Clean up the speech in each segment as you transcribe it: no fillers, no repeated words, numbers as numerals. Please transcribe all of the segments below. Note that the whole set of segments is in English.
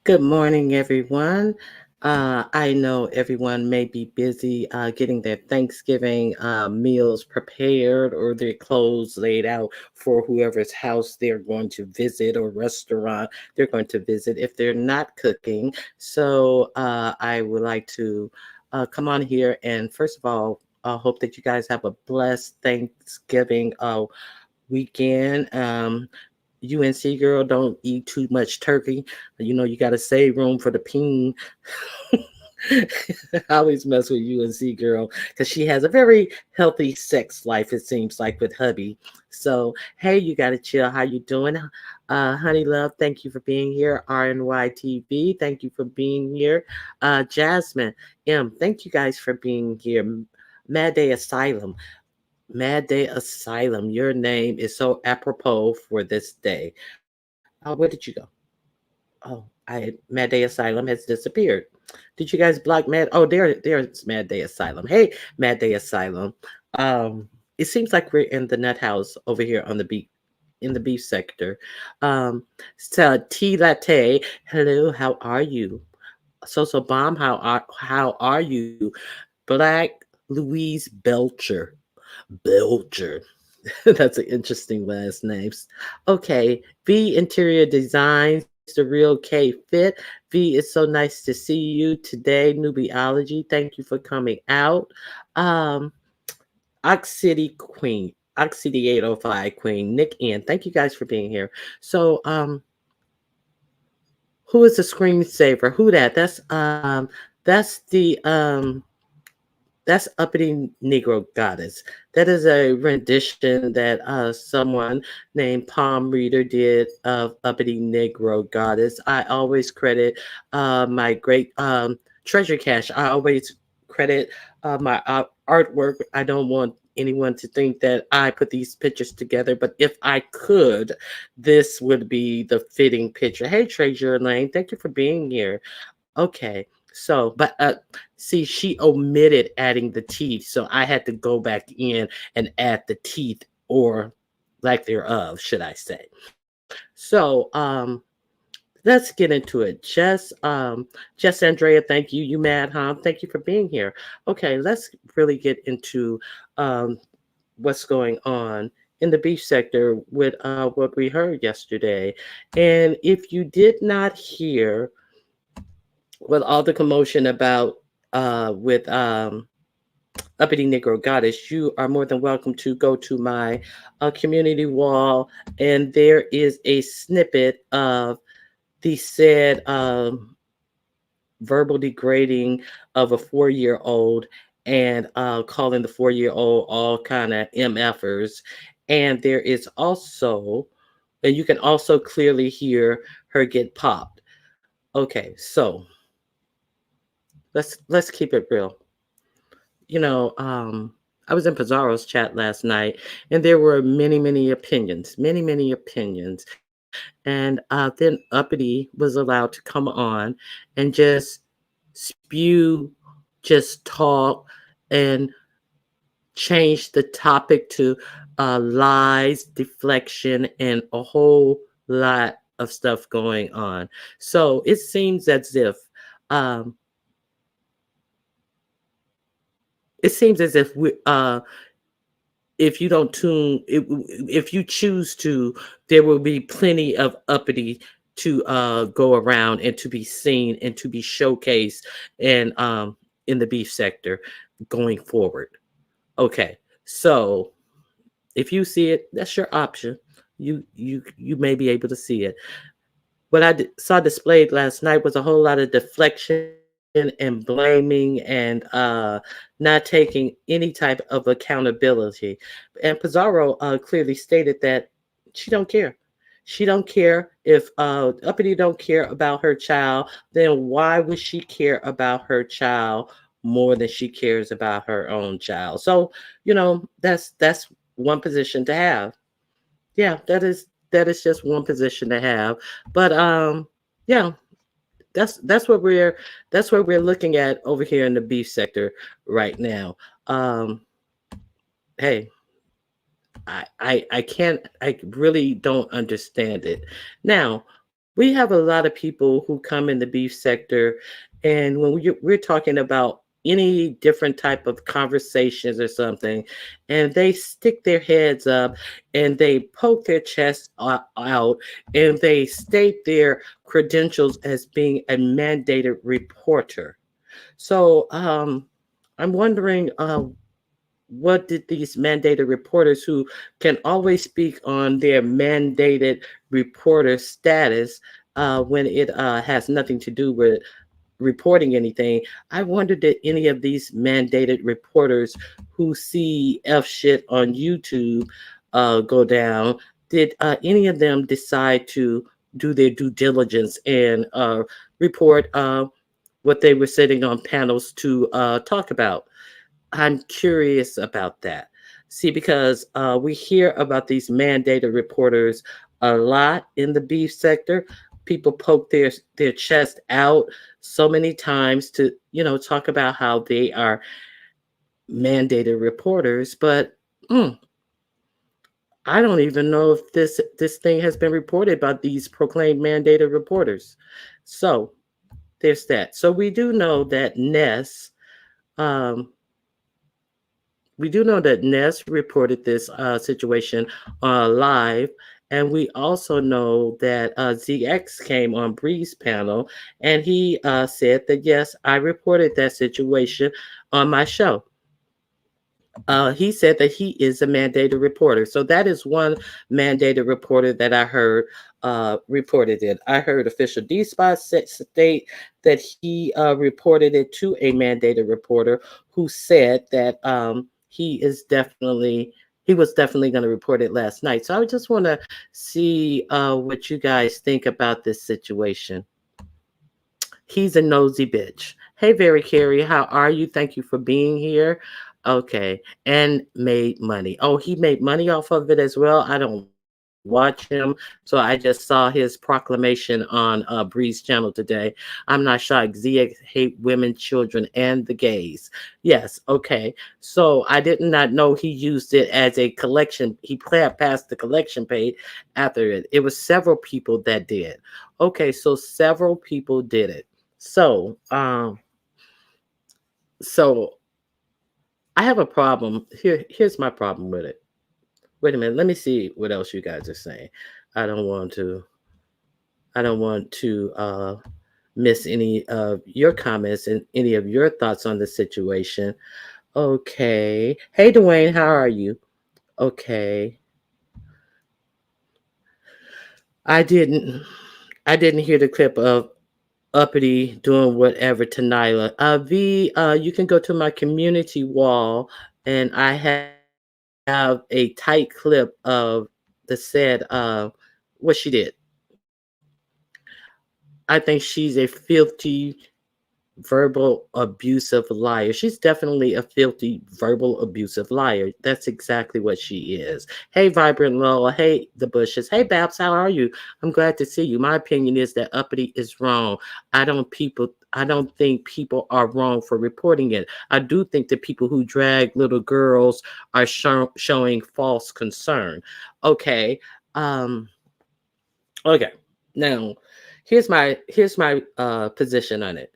Good morning, everyone. I know everyone may be busy getting their Thanksgiving meals prepared or their clothes laid out for whoever's house they're going to visit or restaurant they're going to visit if they're not cooking. So I would like to come on here and, first of all, I hope that you guys have a blessed Thanksgiving weekend. UNC girl, don't eat too much turkey. You got to save room for the peen. I always mess with UNC girl because she has a very healthy sex life. It seems like with hubby. So hey, you got to chill. How you doing, honey love? Thank you for being here. RNYTV, thank you for being here. Jasmine M, thank you guys for being here. Mad Day Asylum. Mad Day Asylum, your name is so apropos for this day. Where did you go? Oh, Mad Day Asylum has disappeared. Did you guys block Mad? Oh, there's Mad Day Asylum. Hey, Mad Day Asylum. It seems like we're in the nut house over here on the beef in the beef sector. So T Latte, hello, how are you? So Bomb, how are you? Black Louise Belcher. That's an interesting last name. Okay, V Interior Designs, the real K Fit. V, it's so nice to see you today. Nubiology, thank you for coming out. Um, Ox City Queen, Ox City 805 Queen, Nick Ian, thank you guys for being here. So, who is the screensaver? Who that? That's Uppity Negro Goddess. That is a rendition that someone named Palm Reader did of Uppity Negro Goddess. I always credit my great treasure cache. I always credit my artwork. I don't want anyone to think that I put these pictures together, but if I could, this would be the fitting picture. Hey, Treasure Lane, thank you for being here. Okay. So, but see, she omitted adding the teeth, so I had to go back in and add the teeth or lack thereof, should I say. So, let's get into it. Jess Andrea, thank you. You mad, huh? Thank you for being here. Okay, let's really get into um what's going on in the beef sector with what we heard yesterday. And if you did not hear with all the commotion about with Uppity Negro Goddess, you are more than welcome to go to my community wall, and there is a snippet of the said verbal degrading of a 4-year-old and calling the 4-year-old all kind of MFers. And there is also, and you can also clearly hear her get popped. Okay, so let's keep it real. you know, um, I was in Pizarro's chat last night, and there were many opinions, many opinions. And then Uppity was allowed to come on and just spew, just talk, and change the topic to lies, deflection, and a whole lot of stuff going on. So it seems as if um, we if you don't tune if you choose to, there will be plenty of uppity to go around and to be seen and to be showcased and in the beef sector going forward. Okay, so if you see it, that's your option. You may be able to see it. What saw displayed last night was a whole lot of deflection and blaming and not taking any type of accountability. And Pizarro clearly stated that she don't care. She don't care if Uppity don't care about her child. Then why would she care about her child more than she cares about her own child? So that's one position to have. Yeah, that is just one position to have. But yeah, that's what we're looking at over here in the beef sector right now. Um, hey, I really don't understand it. Now, we have a lot of people who come in the beef sector, and when we're talking about any different type of conversations or something, and they stick their heads up and they poke their chest out and they state their credentials as being a mandated reporter. So I'm wondering, what did these mandated reporters who can always speak on their mandated reporter status when it has nothing to do with reporting anything? I wonder, did any of these mandated reporters who see F shit on YouTube go down, did any of them decide to do their due diligence and report what they were sitting on panels to talk about? I'm curious about that. See, because we hear about these mandated reporters a lot in the beef sector. People poke their chest out so many times to, talk about how they are mandated reporters, but I don't even know if this thing has been reported by these proclaimed mandated reporters. So there's that. So um, we do know that Ness reported this situation live, and we also know that ZX came on Bree's panel, and he said that yes, I reported that situation on my show. He said that he is a mandated reporter. So that is one mandated reporter that I heard reported it. I heard official D Spot state that he reported it to a mandated reporter who said that he was definitely going to report it last night. So I just want to see what you guys think about this situation. He's a nosy bitch. Hey, Very Carrie, how are you? Thank you for being here. Okay, and made money. Oh, he made money off of it as well. I don't watch him, so I just saw his proclamation on Bree's channel today. I'm not shocked. ZX hate women, children, and the gays. Yes, okay. So I did not know he used it as a collection. He passed the collection page after it. It was several people that did. Okay, so several people did it. So I have a problem. Here's my problem with it. Wait a minute, let me see what else you guys are saying. I don't want to I don't want to miss any of your comments and any of your thoughts on the situation. Okay. Hey Dwayne, how are you? Okay. I didn't I didn't hear the clip of Uppity doing whatever to Nyla. V, you can go to my community wall, and I have a tight clip of the said what she did. I think she's a filthy verbal abusive liar. She's definitely a filthy verbal abusive liar. That's exactly what she is. Hey, Vibrant Lola. Hey, The Bushes. Hey, Babs, how are you? I'm glad to see you. My opinion is that Uppity is wrong. I don't think people are wrong for reporting it. I do think that people who drag little girls are showing false concern. Okay. Um, okay. Now, here's my position on it.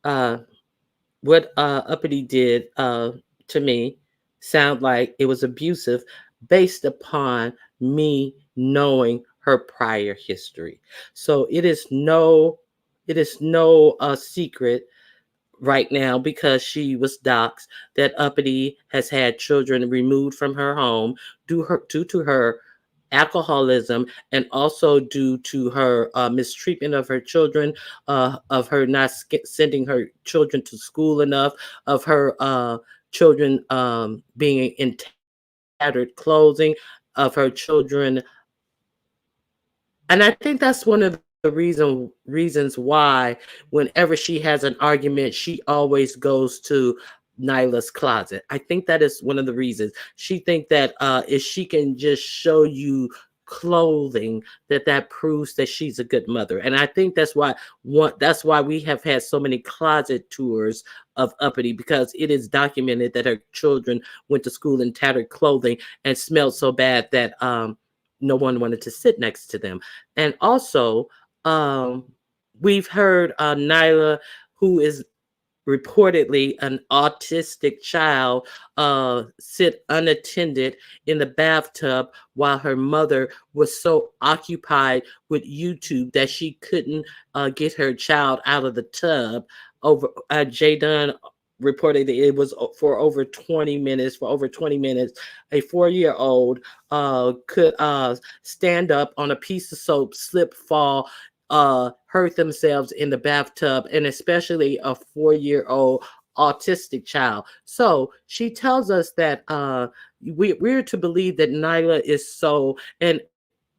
Uh, what Uppity did to me sound like it was abusive based upon me knowing her prior history. So it is no secret right now, because she was doxxed, that Uppity has had children removed from her home due to her alcoholism, and also due to her mistreatment of her children, of her not sending her children to school enough, of her children being in tattered clothing, of her children. And I think that's one of the reasons why whenever she has an argument, she always goes to Nyla's closet. I think that is one of the reasons. She think that if she can just show you clothing, that proves that she's a good mother. And I think that's why we have had so many closet tours of Uppity, because it is documented that her children went to school in tattered clothing and smelled so bad that no one wanted to sit next to them. And also, Um, we've heard Nyla, who is reportedly an autistic child, sit unattended in the bathtub while her mother was so occupied with YouTube that she couldn't get her child out of the tub. Over Jay Dunn reported that it was for over 20 minutes. For over 20 minutes, a 4-year-old could stand up on a piece of soap, slip, fall, hurt themselves in the bathtub, and especially a 4-year-old autistic child. So she tells us that we're to believe that Nyla is so, and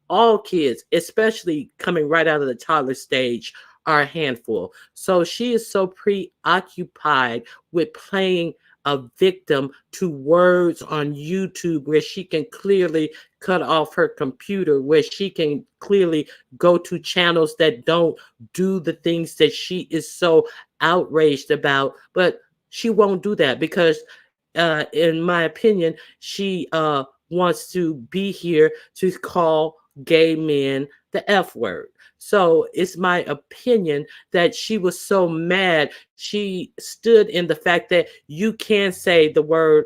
all kids, especially coming right out of the toddler stage, are a handful. So she is so preoccupied with playing a victim to words on YouTube where she can clearly cut off her computer, where she can clearly go to channels that don't do the things that she is so outraged about. But she won't do that because, in my opinion, she wants to be here to call gay men the F word. So it's my opinion that she was so mad. She stood in the fact that you can say the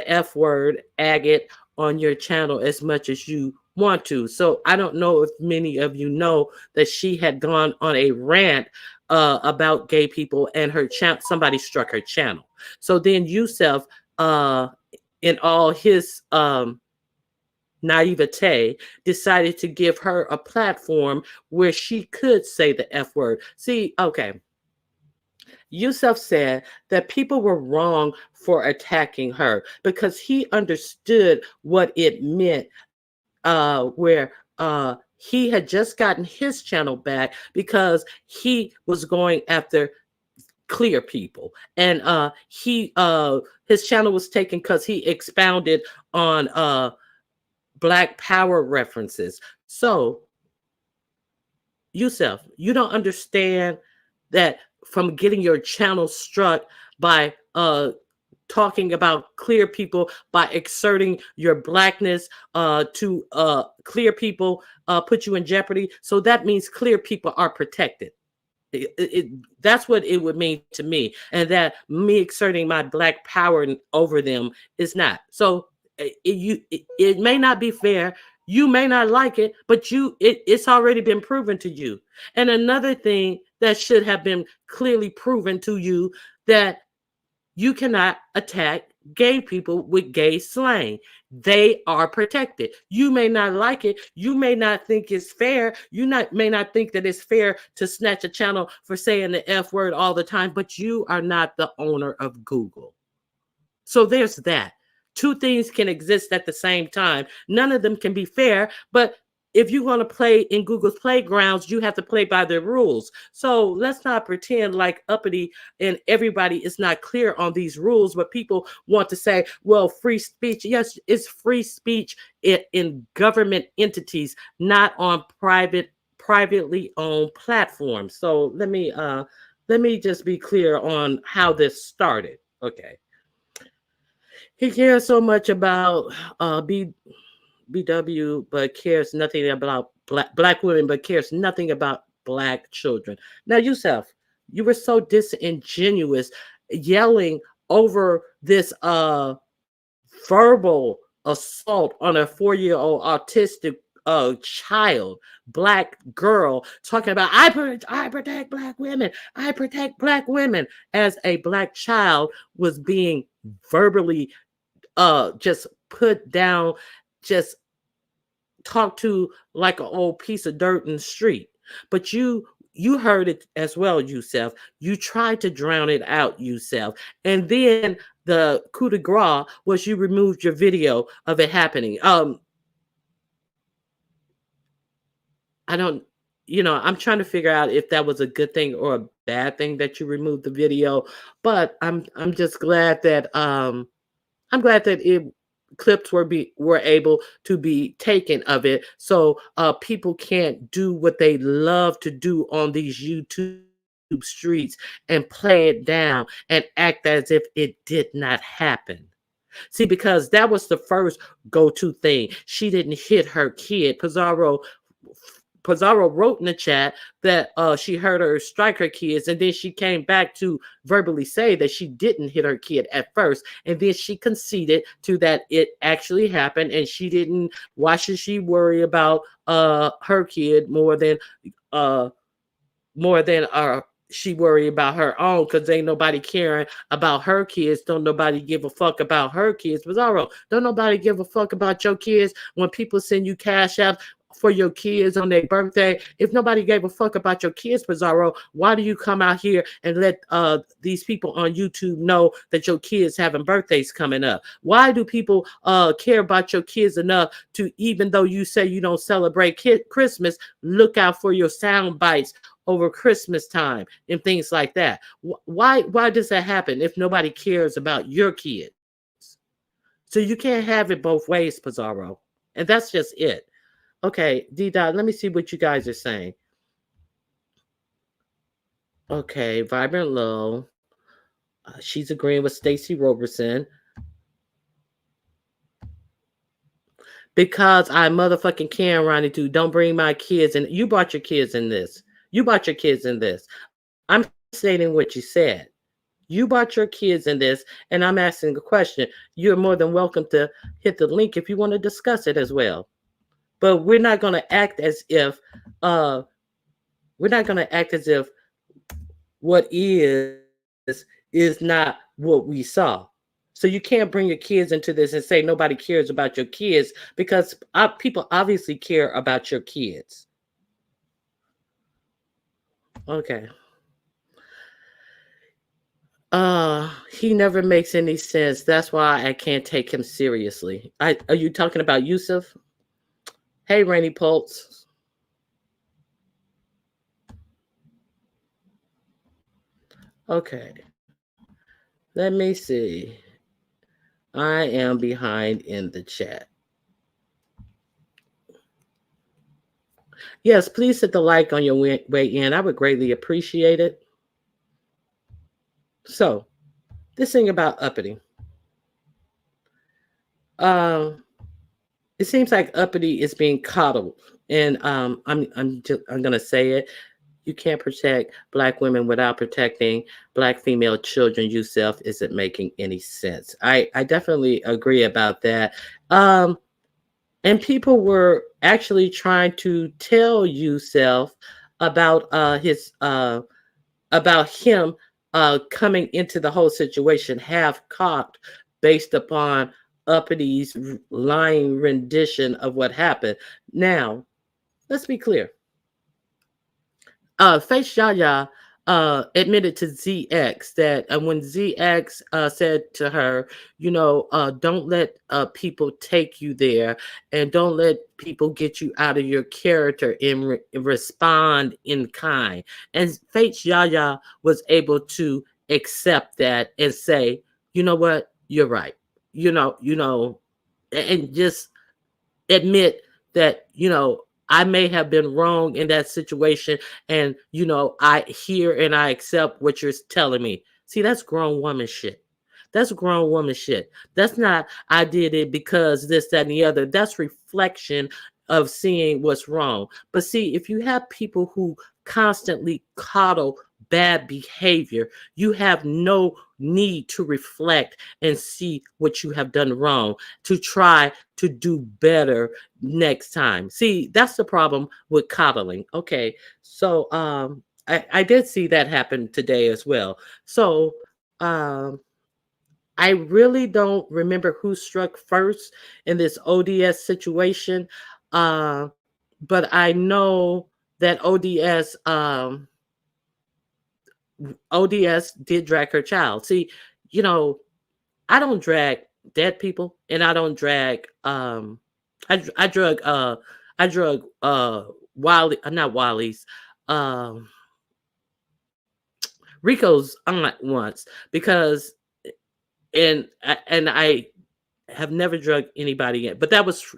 F word, agate, on your channel as much as you want to. So I don't know if many of you know that she had gone on a rant about gay people, and her somebody struck her channel. So then Yusef, in all his naivete, decided to give her a platform where she could say the F word. See, okay. Yusef said that people were wrong for attacking her because he understood what it meant, where he had just gotten his channel back because he was going after clear people, and his channel was taken because he expounded on Black Power references. So, Yusef, you don't understand that from getting your channel struck by talking about clear people, by exerting your blackness to clear people, put you in jeopardy. So that means clear people are protected. That's what it would mean to me, and that me exerting my Black power over them is not. So it may not be fair. You may not like it, but it's already been proven to you. And another thing that should have been clearly proven to you, that you cannot attack gay people with gay slang. They are protected. You may not like it. You may not think it's fair. May not think that it's fair to snatch a channel for saying the F word all the time, but you are not the owner of Google. So there's that. Two things can exist at the same time. None of them can be fair, but if you want to play in Google's playgrounds, you have to play by their rules. So let's not pretend like uppity and everybody is not clear on these rules, but people want to say, well, free speech. Yes, it's free speech in government entities, not on privately owned platforms. So let me just be clear on how this started. Okay. He cares so much about BW, but cares nothing about black women, but cares nothing about Black children. Now, Yusef, you were so disingenuous, yelling over this verbal assault on a 4-year-old autistic child, Black girl, talking about I protect Black women, I protect Black women, as a Black child was being verbally just put down, just talked to like an old piece of dirt in the street. But you heard it as well, Yusef. You tried to drown it out, Yusef. And then the coup de grace was you removed your video of it happening. I don't, I'm trying to figure out if that was a good thing or a bad thing that you removed the video. But I'm just glad that I'm glad that clips were able to be taken of it, so people can't do what they love to do on these YouTube streets and play it down and act as if it did not happen. See, because that was the first go-to thing. She didn't hit her kid. Pizarro Pizarro wrote in the chat that she heard her strike her kids, and then she came back to verbally say that she didn't hit her kid at first, and then she conceded to that it actually happened, and she didn't. Why should she worry about her kid uh more than she worry about her own, because ain't nobody caring about her kids. Don't nobody give a fuck about her kids. Bizarro, don't nobody give a fuck about your kids when people send you cash out for your kids on their birthday. If nobody gave a fuck about your kids, Bizarro, why do you come out here and let these people on YouTube know that your kids having birthdays coming up? Why do people care about your kids enough to, even though you say you don't celebrate Christmas, look out for your sound bites over Christmas time and things like that? Why does that happen if nobody cares about your kids? So you can't have it both ways, Pizarro. And that's just it. Okay, D-Dot, let me see what you guys are saying. Okay, Vibrant Low. She's agreeing with Stacey Roberson. Because I motherfucking can, Ronnie, too. Don't bring my kids in. You brought your kids in this. You brought your kids in this. I'm stating what you said. You brought your kids in this, and I'm asking a question. You're more than welcome to hit the link if you want to discuss it as well. But we're not going to act as if what is not what we saw. So you can't bring your kids into this and say nobody cares about your kids, because people obviously care about your kids. Okay. He never makes any sense. That's why I can't take him seriously. Are you talking about Yusuf? Hey, Rainy Pulse. Okay. Let me see. I am behind in the chat. Yes, please hit the like on your way in. I would greatly appreciate it. So, this thing about uppity. It seems like uppity is being coddled, and I'm gonna say it. You can't protect Black women without protecting Black female children. Yourself isn't making any sense. I definitely agree about that. And people were actually trying to tell Yusef about about him coming into the whole situation half cocked based upon Uppity's lying rendition of what happened. Now, let's be clear. Face Yaya admitted to ZX that when ZX said to her, don't let people take you there, and don't let people get you out of your character and respond in kind. And Face Yaya was able to accept that and say, you know what, you're right. And just admit that, I may have been wrong in that situation, and I hear and I accept what you're telling me. See, that's grown woman shit. That's grown woman shit. That's not I did it because this, that, and the other. That's reflection of seeing what's wrong. But see, if you have people who constantly coddle bad behavior, you have no need to reflect and see what you have done wrong to try to do better next time. See, that's the problem with coddling. Okay, so I did see that happen today as well. So I really don't remember who struck first in this ODS situation, but I know that ODS did drag her child. See, I don't drag dead people, and I don't drag I drug Wiley, not Wiley's, Rico's aunt once, because and I have never drugged anybody yet, but that was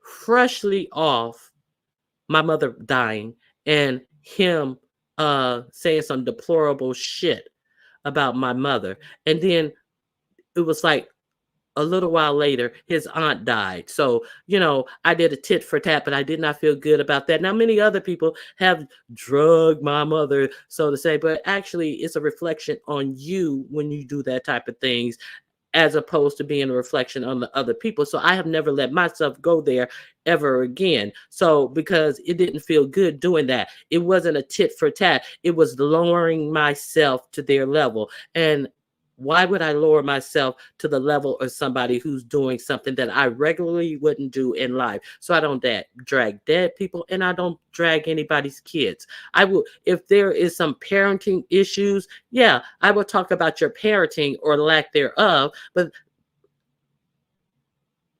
freshly off my mother dying and him saying some deplorable shit about my mother. And then it was like a little while later, his aunt died. So, I did a tit for tat, but I did not feel good about that. Now, many other people have drugged my mother, so to say, but actually, it's a reflection on you when you do that type of things, as opposed to being a reflection on the other people. So I have never let myself go there ever again. So because it didn't feel good doing that, it wasn't a tit for tat. It was lowering myself to their level. And why would I lower myself to the level of somebody who's doing something that I regularly wouldn't do in life? So I don't drag dead people, and I don't drag anybody's kids. I will, if there is some parenting issues, yeah, I will talk about your parenting or lack thereof. But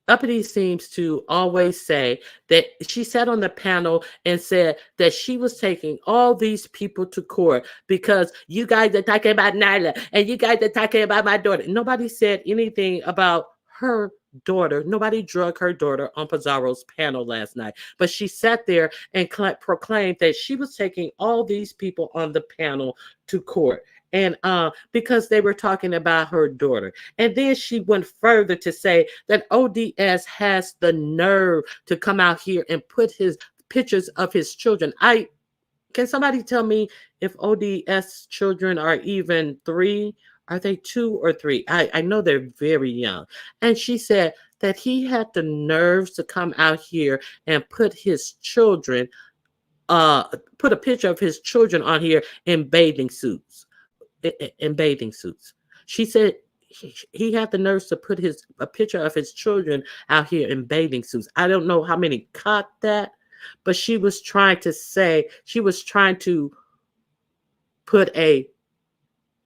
Uppity seems to always say that she sat on the panel and said that she was taking all these people to court because you guys are talking about Nyla and you guys are talking about my daughter. Nobody said anything about her daughter. Nobody drug her daughter on Pizarro's panel last night. But she sat there and proclaimed that she was taking all these people on the panel to court. And because they were talking about her daughter. And then she went further to say that ODS has the nerve to come out here and put his pictures of his children. Can somebody tell me if ODS children are even 3? Are they 2 or 3? I know they're very young. And she said that he had the nerves to come out here and put his children, put a picture of his children on here in bathing suits. In bathing suits. She said he had the nerve to put a picture of his children out here in bathing suits. I don't know how many caught that, but she was trying to put a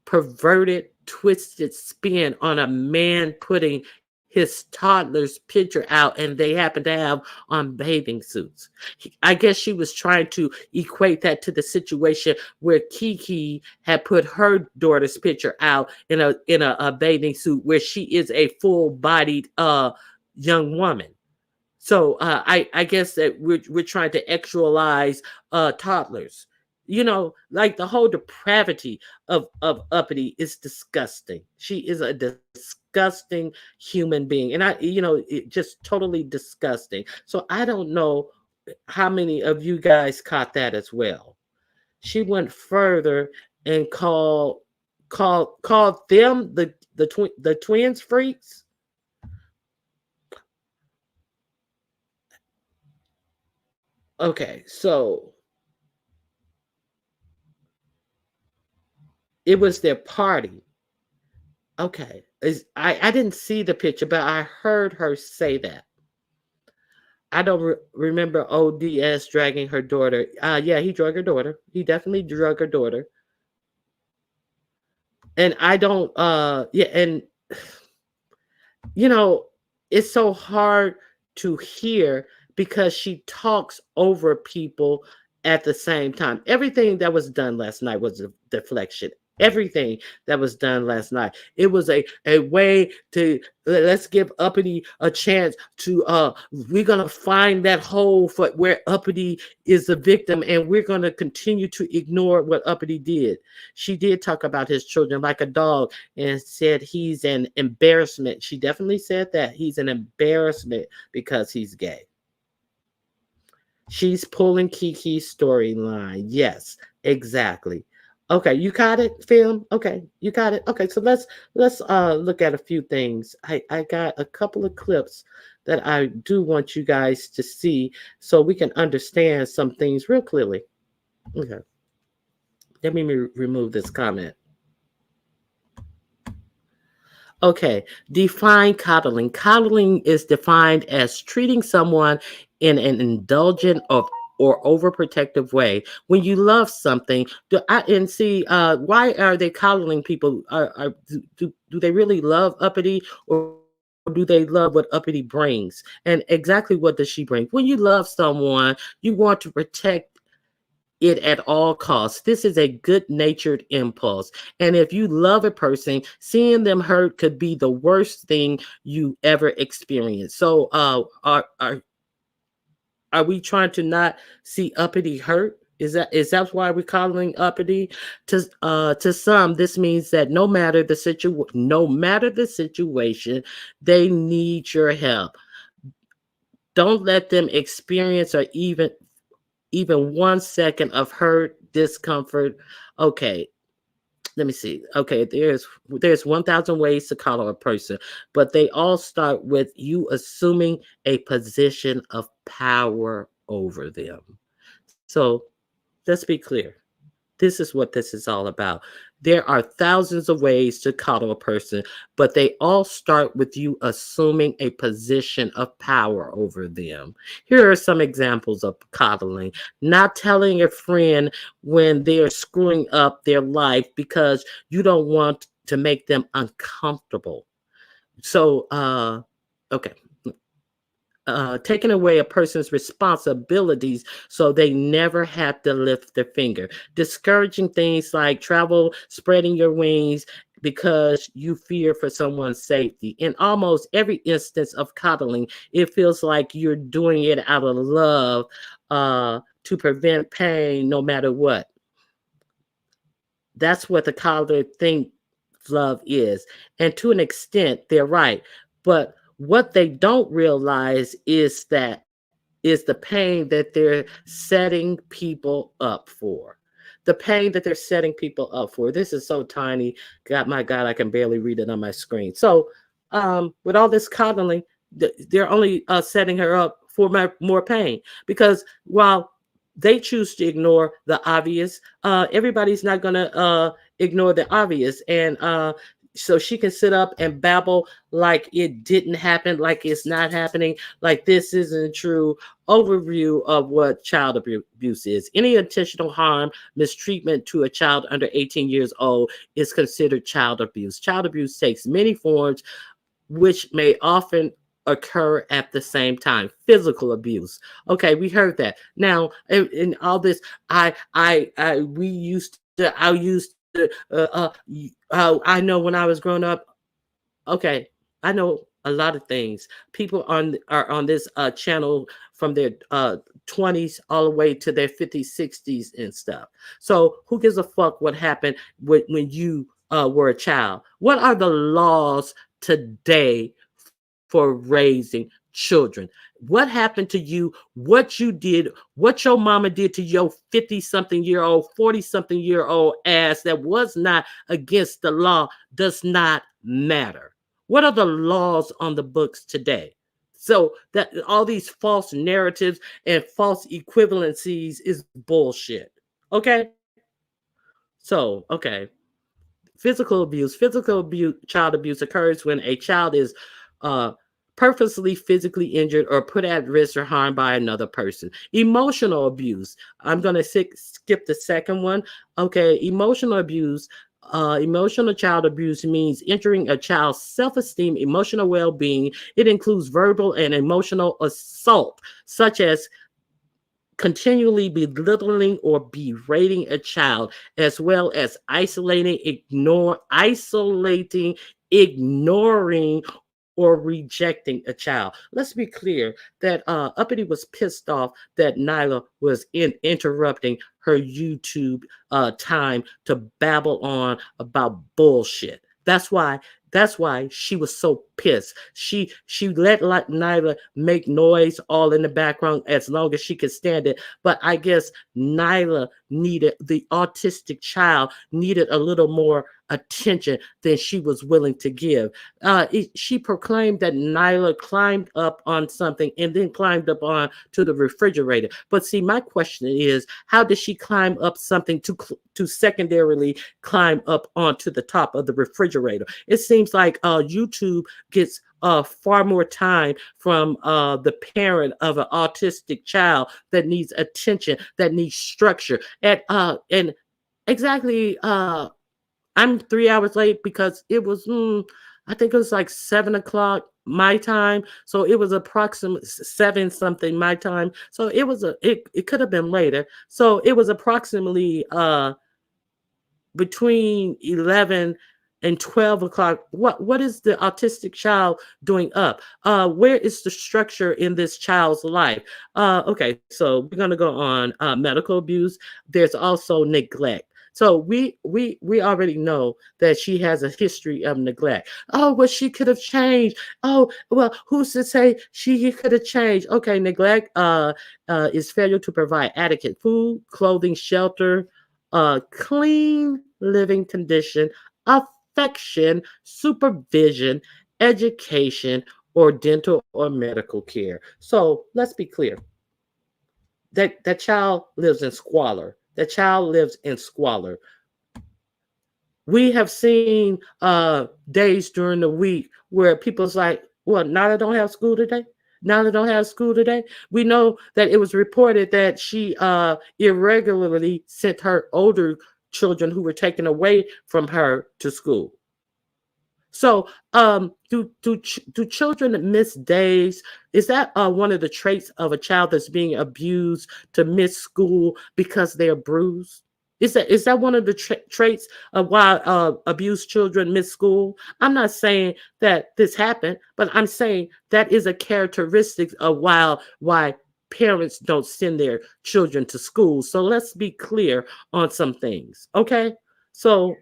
perverted, twisted spin on a man putting his toddler's picture out, and they happen to have on bathing suits. I guess she was trying to equate that to the situation where Kiki had put her daughter's picture out in a bathing suit, where she is a full-bodied young woman. So I guess that we're trying to actualize toddlers. Like the whole depravity of Uppity is disgusting. She is a disgusting human being, and it just totally disgusting. So I don't know how many of you guys caught that as well. She went further and called them the twins freaks. Okay, so it was their party. Okay. I didn't see the picture, but I heard her say that. I don't remember ODS dragging her daughter. Yeah, he drug her daughter. He definitely drug her daughter. And I don't, yeah, and, it's so hard to hear because she talks over people at the same time. Everything that was done last night was a deflection. Everything that was done last night. It was a way to let's give Uppity a chance to we're gonna find that hole for where Uppity is the victim, and we're gonna continue to ignore what Uppity did. She did talk about his children like a dog and said he's an embarrassment. She definitely said that he's an embarrassment because he's gay. She's pulling Kiki's storyline. Yes, exactly. Okay, you got it, film. Okay, you got it. Okay, so let's look at a few things. I got a couple of clips that I do want you guys to see so we can understand some things real clearly. Okay, let me remove this comment. Okay, define coddling. Coddling is defined as treating someone in an indulgent or overprotective way. When you love something, why are they coddling people? Do they really love Uppity, or do they love what Uppity brings? And exactly what does she bring? When you love someone, you want to protect it at all costs. This is a good-natured impulse. And if you love a person, seeing them hurt could be the worst thing you ever experience. So are we trying to not see Uppity hurt? Is that why we're calling uppity? To some, this means that no matter the situation, they need your help. Don't let them experience or even 1 second of hurt, discomfort. Okay, let me see. Okay, there's 1,000 ways to coddle a person, but they all start with you assuming a position of power over them. So let's be clear. This is what this is all about. There are thousands of ways to coddle a person, but they all start with you assuming a position of power over them. Here are some examples of coddling: not telling a friend when they're screwing up their life because you don't want to make them uncomfortable. So, okay, taking away a person's responsibilities so they never have to lift their finger, discouraging things like travel, spreading your wings because you fear for someone's safety. In almost every instance of coddling, it feels like you're doing it out of love, to prevent pain no matter what. That's what the coddler thinks love is. And to an extent, they're right. But what they don't realize is the pain that they're setting people up for. The pain that they're setting people up for. This is so tiny. God, my God, I can barely read it on my screen. So, with all this coddling, they're only setting her up for more pain, because while they choose to ignore the obvious, everybody's not going to ignore the obvious. And so she can sit up and babble like it didn't happen, like it's not happening, like this isn't true. Overview of what child abuse is: any intentional harm, mistreatment to a child under 18 years old is considered child abuse. Child abuse takes many forms, which may often occur at the same time. Physical abuse. Okay, we heard that. Now, in all this, I used to, I know when I was growing up. Okay, I know a lot of things. People are on this channel from their 20s all the way to their 50s, 60s, and stuff. So who gives a fuck what happened when you were a child? What are the laws today for raising children? What happened to you? What you did? What your mama did to your 50-something-year-old, 40-something-year-old ass that was not against the law does not matter. What are the laws on the books today? So that all these false narratives and false equivalencies is bullshit. Okay? So, okay. Physical abuse, child abuse occurs when a child is uh, purposely physically injured or put at risk or harmed by another person. Emotional abuse. I'm going to skip the second one. Okay, emotional abuse. Emotional child abuse means injuring a child's self-esteem, emotional well-being. It includes verbal and emotional assault, such as continually belittling or berating a child, as well as isolating, ignoring, or rejecting a child. Let's be clear that Uppity was pissed off that Nyla was interrupting her YouTube time to babble on about bullshit. That's why she was so pissed. She let Nyla make noise all in the background as long as she could stand it. But I guess the autistic child needed a little more attention than she was willing to give. She proclaimed that Nyla climbed up on something and then climbed up on to the refrigerator. But see, my question is, how did she climb up something to secondarily climb up onto the top of the refrigerator? It seems like YouTube gets far more time from the parent of an autistic child that needs attention, that needs structure. And exactly, I'm 3 hours late because it was, I think it was like 7 o'clock my time. So it was approximately seven something my time. So it could have been later. So it was approximately between 11 and 12 o'clock. What is the autistic child doing up? Where is the structure in this child's life? Okay, so we're gonna go on medical abuse. There's also neglect. So we already know that she has a history of neglect. Oh, well, she could have changed. Oh, well, who's to say she could have changed? Okay, neglect is failure to provide adequate food, clothing, shelter, clean living condition, affection, supervision, education, or dental or medical care. So let's be clear. That child lives in squalor. That child lives in squalor. We have seen days during the week where people's like, well, now they don't have school today. Now they don't have school today. We know that it was reported that she irregularly sent her older children who were taken away from her to school. So, do children miss days? Is that one of the traits of a child that's being abused to miss school because they're bruised? Is that one of the traits of why abused children miss school? I'm not saying that this happened, but I'm saying that is a characteristic of why parents don't send their children to school. So let's be clear on some things, okay? So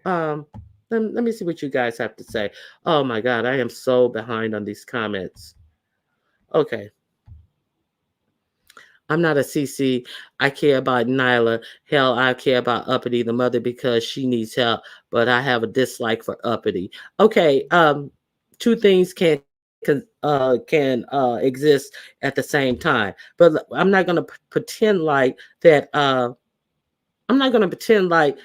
let me see what you guys have to say. Oh my God, I am so behind on these comments. Okay. I'm not a CC. I care about Nyla. Hell, I care about Uppity, the mother, because she needs help, but I have a dislike for Uppity. Okay, two things can exist at the same time. But I'm not gonna pretend like that I'm not gonna pretend like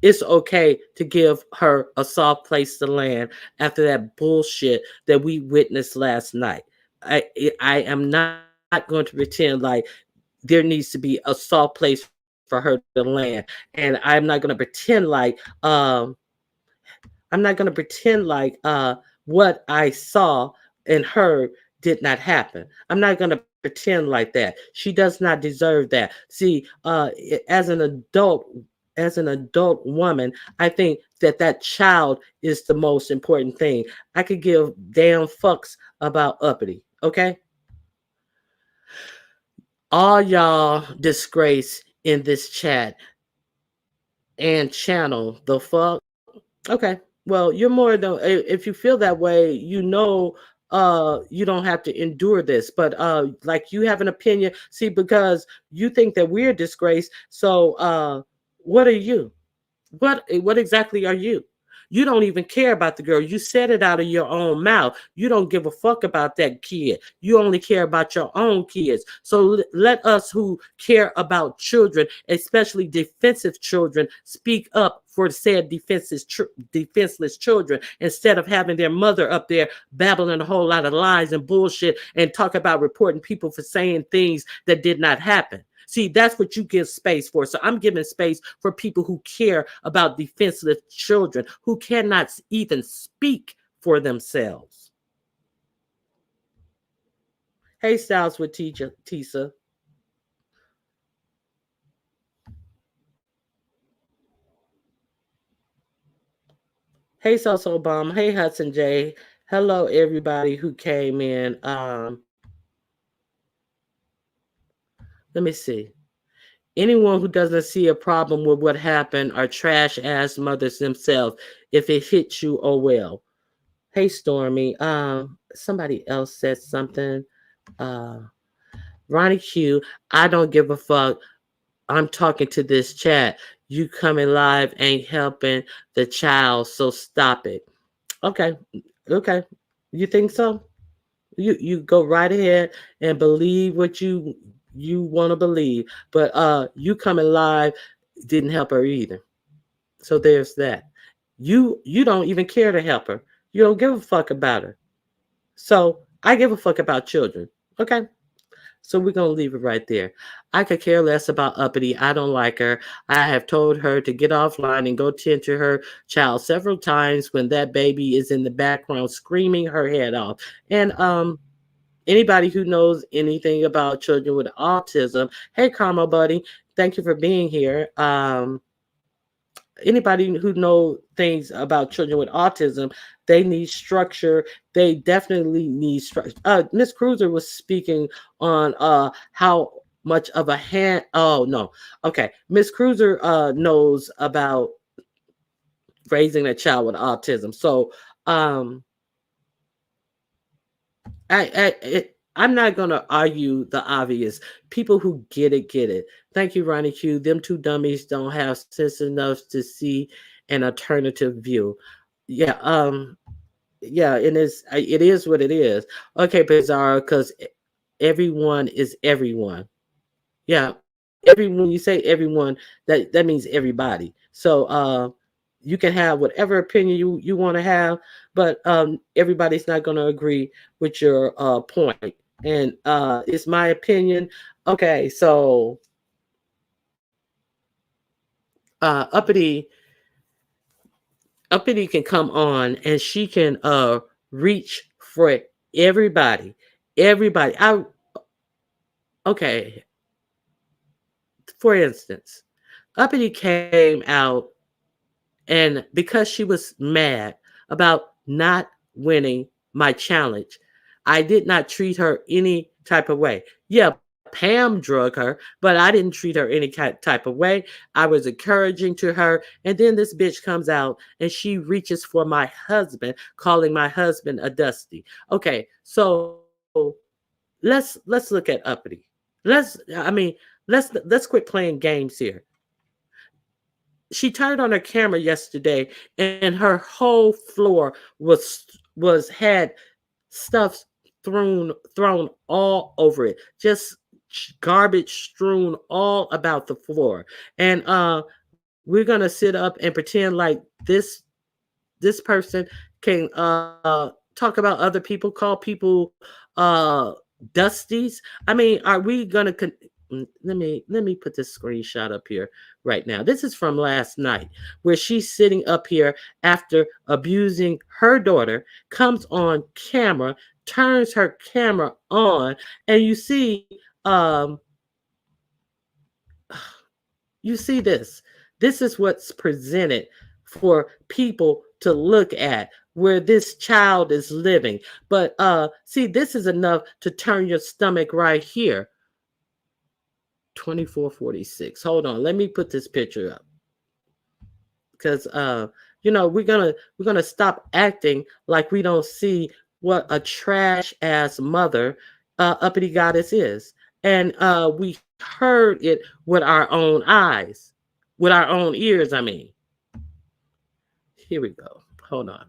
it's okay to give her a soft place to land after that bullshit that we witnessed last night. I am not going to pretend like there needs to be a soft place for her to land, and I'm not going to pretend like what I saw and heard did not happen. I'm not going to pretend like that. She does not deserve that. See, as an adult woman, I think that child is the most important thing. I could give damn fucks about Uppity. Okay, all y'all disgrace in this chat and channel the fuck. Okay. Well, you're more than if you feel that way, you don't have to endure this. But like you have an opinion. See, because you think that we're disgraced. So what are you? What exactly are you? You don't even care about the girl. You said it out of your own mouth. You don't give a fuck about that kid. You only care about your own kids. So let us who care about children, especially defensive children, speak up for said defenseless children instead of having their mother up there babbling a whole lot of lies and bullshit and talk about reporting people for saying things that did not happen. See, that's what you give space for. So I'm giving space for people who care about defenseless children who cannot even speak for themselves. Hey, Styles with Tisa. Hey, Soso Bomb. Hey, Hudson J. Hello, everybody who came in. Let me see. Anyone who doesn't see a problem with what happened are trash ass mothers themselves. If it hits you, oh well. Hey, Stormy. Somebody else said something. Uh, Ronnie Q. I don't give a fuck. I'm talking to this chat. You coming live ain't helping the child, so stop it. Okay, okay. You think so? You go right ahead and believe what you want to believe. But you coming live didn't help her either. So there's that. You don't even care to help her. You don't give a fuck about her. So I give a fuck about children. Okay. So we're gonna leave it right there. I could care less about Uppity. I don't like her. I have told her to get offline and go tend to her child several times when that baby is in the background screaming her head off. And anybody who knows anything about children with autism, hey Karma Buddy, thank you for being here. anybody who know things about children with autism, they need structure. They definitely need structure. Miss Cruiser was speaking on how much of a hand. Oh no, okay. Miss Cruiser knows about raising a child with autism. So um, I'm not going to argue the obvious. People who get it, get it. Thank you, Ronnie Q. Them two dummies don't have sense enough to see an alternative view. Yeah, yeah, it is what it is. Okay, Bizarro, because everyone is everyone. Yeah, everyone. When you say everyone, that means everybody. So you can have whatever opinion you want to have, but everybody's not going to agree with your point. And it's my opinion. Okay, so uppity uppity can come on and she can reach for everybody. Everybody. I Okay. For instance, uppity came out, and because she was mad about not winning my challenge, I did not treat her any type of way. Yeah, Pam drug her, but I didn't treat her any type of way. I was encouraging to her, and then this bitch comes out and she reaches for my husband, calling my husband a dusty. Okay, so let's look at uppity. Let's quit playing games here. She turned on her camera yesterday and her whole floor was had stuff thrown all over it, just garbage strewn all about the floor. And we're gonna sit up and pretend like this person can talk about other people, call people dusties. I mean, are we gonna let me put this screenshot up here right now. This is from last night, where she's sitting up here after abusing her daughter, comes on camera, turns her camera on, and um you see this. This is what's presented for people to look at, where this child is living. But see, this is enough to turn your stomach right here. 2446. Hold on, let me put this picture up, because we're gonna stop acting like we don't see what a trash ass mother uppity goddess is. And we heard it with our own eyes, with our own ears. I mean, here we go. Hold on.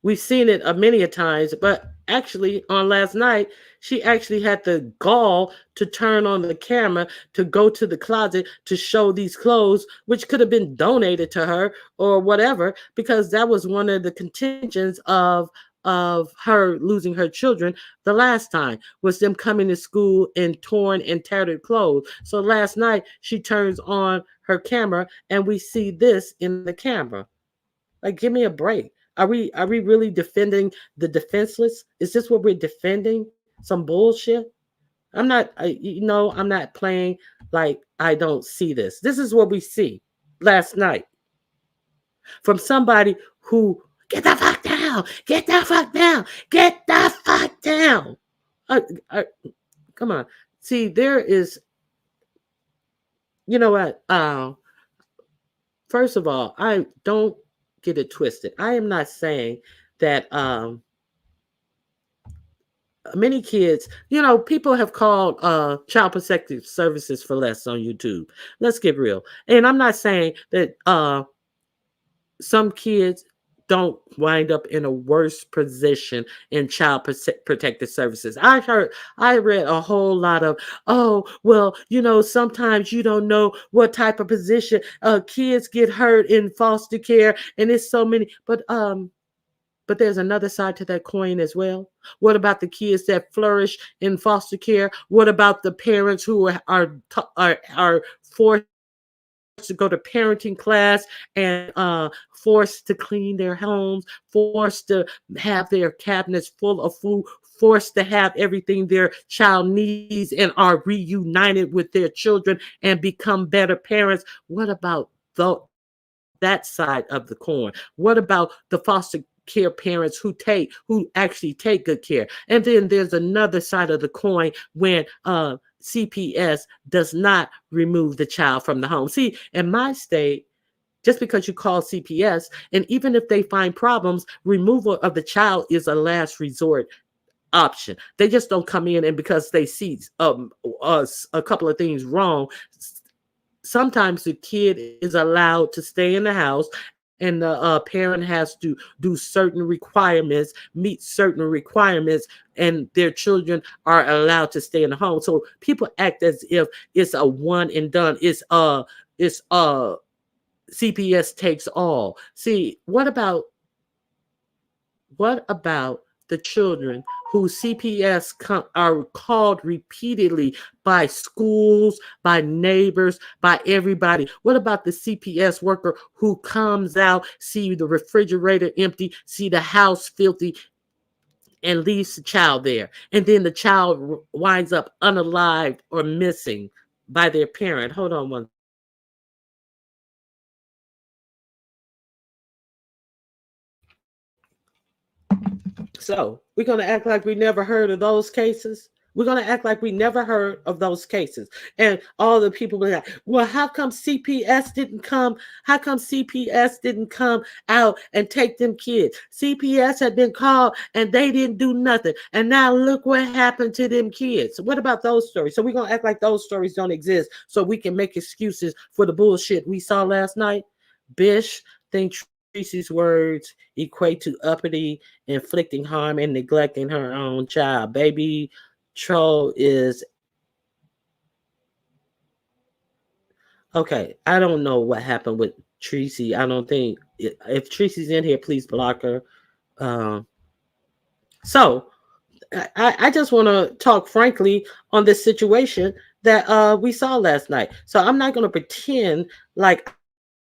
We've seen it many a times, but actually on last night, she actually had the gall to turn on the camera, to go to the closet to show these clothes, which could have been donated to her or whatever, because that was one of the contentions of her losing her children the last time, was them coming to school in torn and tattered clothes. So last night she turns on her camera and we see this in the camera. Like, give me a break. Are we really defending the defenseless? Is this what we're defending? Some bullshit? I'm not playing like I don't see this. This is what we see last night from somebody who, get the fuck down, get the fuck down, get the fuck down. Uh, uh, Come on. See, there is, you know what? First of all, I don't get it twisted. I am not saying that many kids, people have called child protective services for less on YouTube. Let's get real. And I'm not saying that some kids don't wind up in a worse position in child protective services. I read a whole lot of, oh, well, sometimes you don't know what type of position kids get hurt in foster care, and it's so many. But there's another side to that coin as well. What about the kids that flourish in foster care? What about the parents who are forced to go to parenting class and forced to clean their homes, forced to have their cabinets full of food, forced to have everything their child needs and are reunited with their children and become better parents. What about that side of the coin? What about the foster care parents who actually take good care? And then there's another side of the coin when CPS does not remove the child from the home. See, in my state, just because you call CPS, and even if they find problems, removal of the child is a last resort option. They just don't come in and because they see a couple of things wrong. Sometimes the kid is allowed to stay in the house, and the parent has to do certain requirements, meet certain requirements, and their children are allowed to stay in the home. So people act as if it's a one and done. It's CPS takes all. See, what about the children whose CPS are called repeatedly by schools, by neighbors, by everybody? What about the CPS worker who comes out, see the refrigerator empty, see the house filthy, and leaves the child there? And then the child winds up unalived or missing by their parent. Hold on one second. So we're going to act like we never heard of those cases. We're going to act like we never heard of those cases. And all the people be like, well, how come CPS didn't come? How come CPS didn't come out and take them kids? CPS had been called and they didn't do nothing. And now look what happened to them kids. What about those stories? So we're going to act like those stories don't exist so we can make excuses for the bullshit we saw last night. Bish, think Tracy's words equate to uppity, inflicting harm, and neglecting her own child. Baby Troll is okay. I don't know what happened with Tracy. I don't think if Tracy's in here, please block her. Um, so I just want to talk frankly on this situation that we saw last night. So I'm not going to pretend like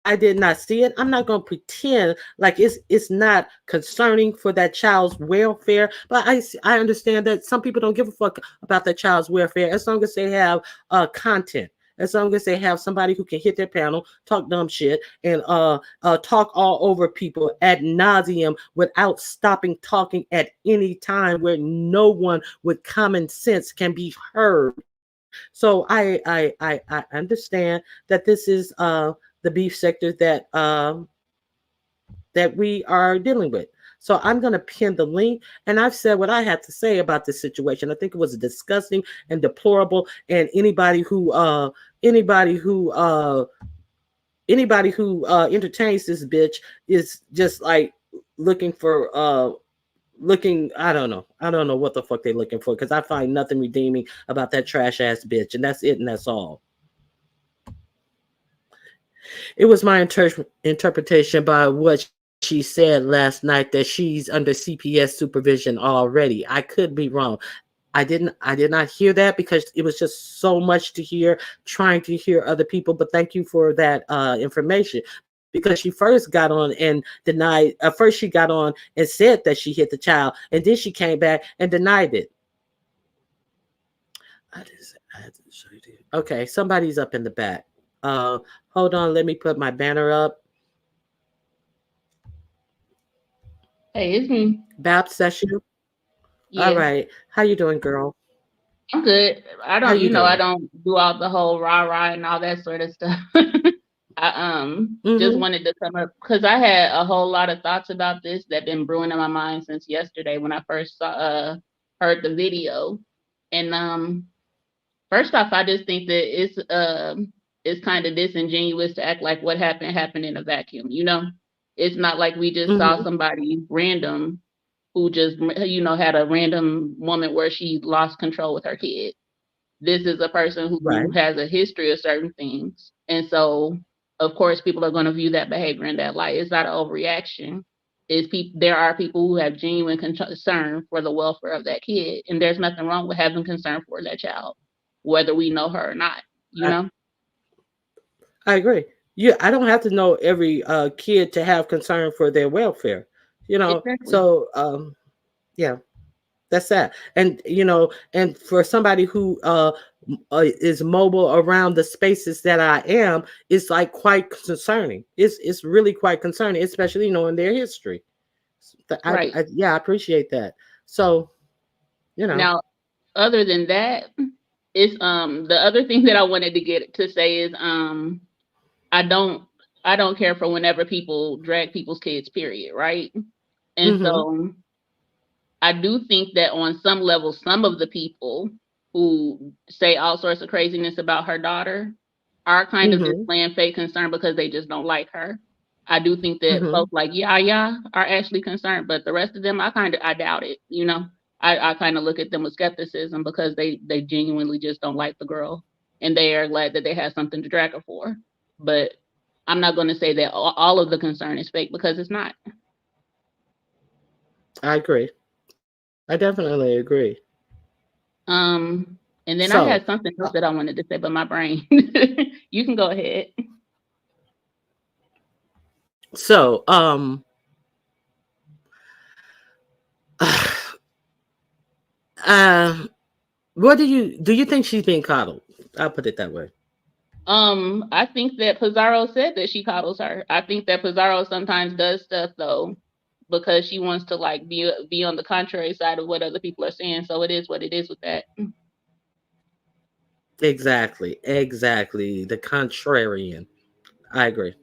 I did not see it. I'm not going to pretend like it's not concerning for that child's welfare. But I understand that some people don't give a fuck about that child's welfare as long as they have content. As long as they have somebody who can hit their panel, talk dumb shit, and talk all over people ad nauseum without stopping talking at any time, where no one with common sense can be heard. So I understand that this is the beef sector that we are dealing with. So I'm going to pin the link, and I've said what I had to say about this situation. I think it was disgusting and deplorable, and anybody who entertains this bitch is just like looking for looking. I don't know what the fuck they're looking for, because I find nothing redeeming about that trash ass bitch, and that's it, and that's all. It was my interpretation by what she said last night that she's under CPS supervision already. I could be wrong. I did not hear that because it was just so much to hear, trying to hear other people. But thank you for that information, because she first got on and denied. First she got on and said that she hit the child, and then she came back and denied it. I had to show you. Okay, somebody's up in the back. Uh, Hold on, let me put my banner up. Hey, it's me. Babs, that's you. All Yeah, right, how you doing, girl? I'm good. I How don't, you I doing? don't do all the whole rah rah and all that sort of stuff. I just Mm-hmm. wanted to come up because I had a whole lot of thoughts about this that been brewing in my mind since yesterday when I first saw heard the video. And first off, I just think that it's kind of disingenuous to act like what happened in a vacuum. It's not like we just saw Mm-hmm. somebody random who just had a random moment where she lost control with her kid. This is a person who Right. has a history of certain things, and so of course people are going to view that behavior in that light. It's not an overreaction. There are people who have genuine concern for the welfare of that kid, and there's nothing wrong with having concern for that child, whether we know her or not. You I, know, I agree. I don't have to know every kid to have concern for their welfare. exactly. So yeah. That's that. And and for somebody who is mobile around the spaces that I am, it's like quite concerning. It's really quite concerning, especially knowing their history. Right. Yeah, I appreciate that. So, you know. Now, other than that, it's the other thing that I wanted to get to say is I don't I don't care for whenever people drag people's kids, period, right? And Mhm. so I do think that on some level, some of the people who say all sorts of craziness about her daughter are kind of Mhm. displaying fake concern because they just don't like her. I do think that Mhm. folks like Yaya are actually concerned, but the rest of them, I doubt it. I kind of look at them with skepticism because they genuinely just don't like the girl, and they are glad that they have something to drag her for. But I'm not going to say that all of the concern is fake because it's not. I agree. I definitely agree. And then I So, had something else that I wanted to say, but my brain. You can go ahead. so uh what do you think she's being coddled? I'll put it that way. I think that Pizarro said that she coddles her. I think that Pizarro sometimes does stuff though, because she wants to like be on the contrary side of what other people are saying. So it is what it is with that. Exactly. The contrarian. I agree.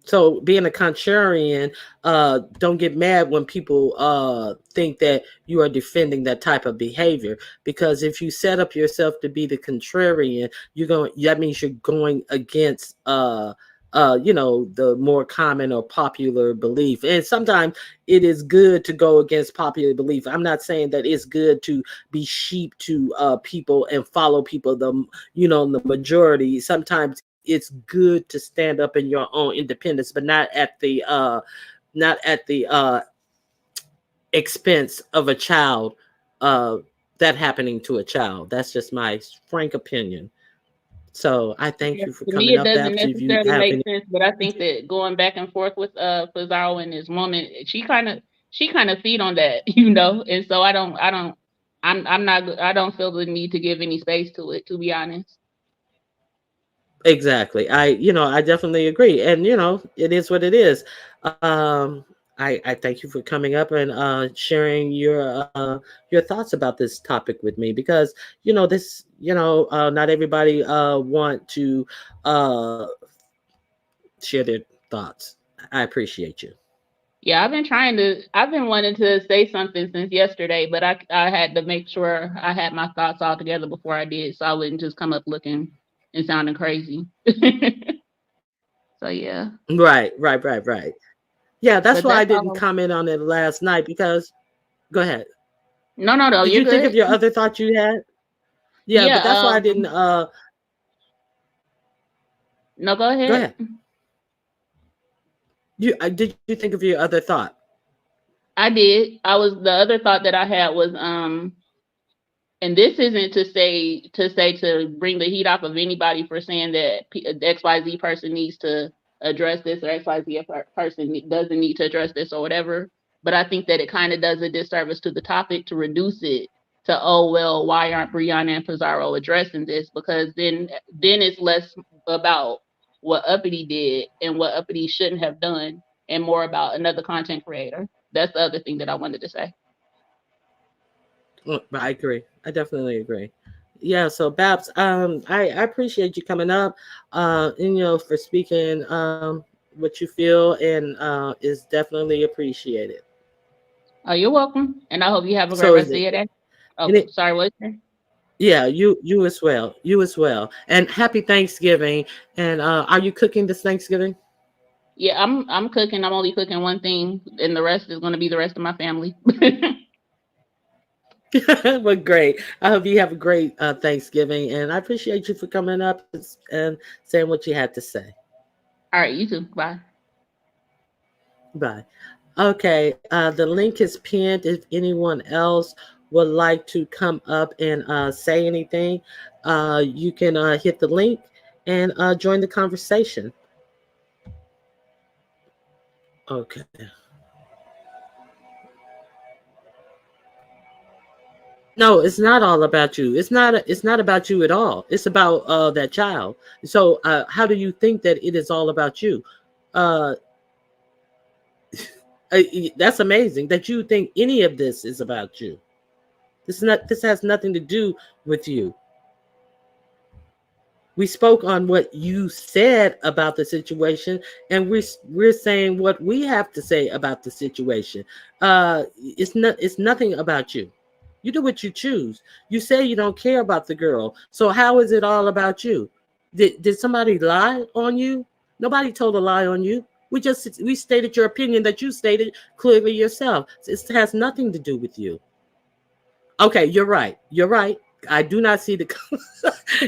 So being a contrarian, don't get mad when people think that you are defending that type of behavior. Because if you set up yourself to be the contrarian, that means you're going against the more common or popular belief. And sometimes it is good to go against popular belief. I'm not saying that it's good to be sheep to people and follow people the majority. Sometimes it's good to stand up in your own independence, but not at the expense of a child, uh that happening to a child. That's just my frank opinion. So I thank Yeah, you for to me, coming it up, doesn't Babs. If you necessarily have make any. sense, but I think that going back and forth with Pizarro and his woman, she kind of feed on that, and so I don't feel the need to give any space to it, to be honest. Exactly. I definitely agree. And it is what it is. I thank you for coming up and sharing your thoughts about this topic with me, because not everybody want to uh share their thoughts. I appreciate you. Yeah, I've been wanting to say something since yesterday, but I had to make sure I had my thoughts all together before I did, so I wouldn't just come up looking and sounding crazy. So yeah, Right. Yeah, that's but why I that's didn't all. comment on it last night, because go ahead. No, Did you're you think of good. your other thought you had? Yeah, Yeah, but that's why I didn't no, go go ahead. ahead. Did you think of your other thought? I did. The other thought that I had was and this isn't to bring the heat off of anybody for saying that XYZ person needs to address this, or XYZ person doesn't need to address this or whatever. But I think that it kind of does a disservice to the topic to reduce it to, oh well, why aren't Brianna and Pizarro addressing this? Because then it's less about what Uppity did and what Uppity shouldn't have done, and more about another content creator. That's the other thing that I wanted to say. I agree. I definitely agree. Yeah, so Babs, I appreciate you coming up, and for speaking what you feel, and is definitely appreciated. Oh, you're welcome. And I hope you have a great So is rest of it, your day. and Oh, it sorry, what? You yeah, you as well. You as well. And happy Thanksgiving. And are you cooking this Thanksgiving? Yeah, I'm cooking. I'm only cooking one thing, and the rest is going to be the rest of my family. Well, great. I hope you have a great Thanksgiving, and I appreciate you for coming up and saying what you had to say. All right, you too. Bye. Bye. Okay, the link is pinned. If anyone else would like to come up and say anything, you can hit the link and join the conversation. Okay. No, it's not all about you. It's not about you at all. It's about that child. So how do you think that it is all about you? Uh, that's amazing that you think any of this is about you. This has nothing to do with you. We spoke on what you said about the situation, and we're saying what we have to say about the situation. It's nothing about you. You do what you choose. You say you don't care about the girl, so how is it all about you? Did somebody lie on you? Nobody told a lie on you. We stated your opinion that you stated clearly yourself. It has nothing to do with you. Okay, you're right. You're right. I do not see the.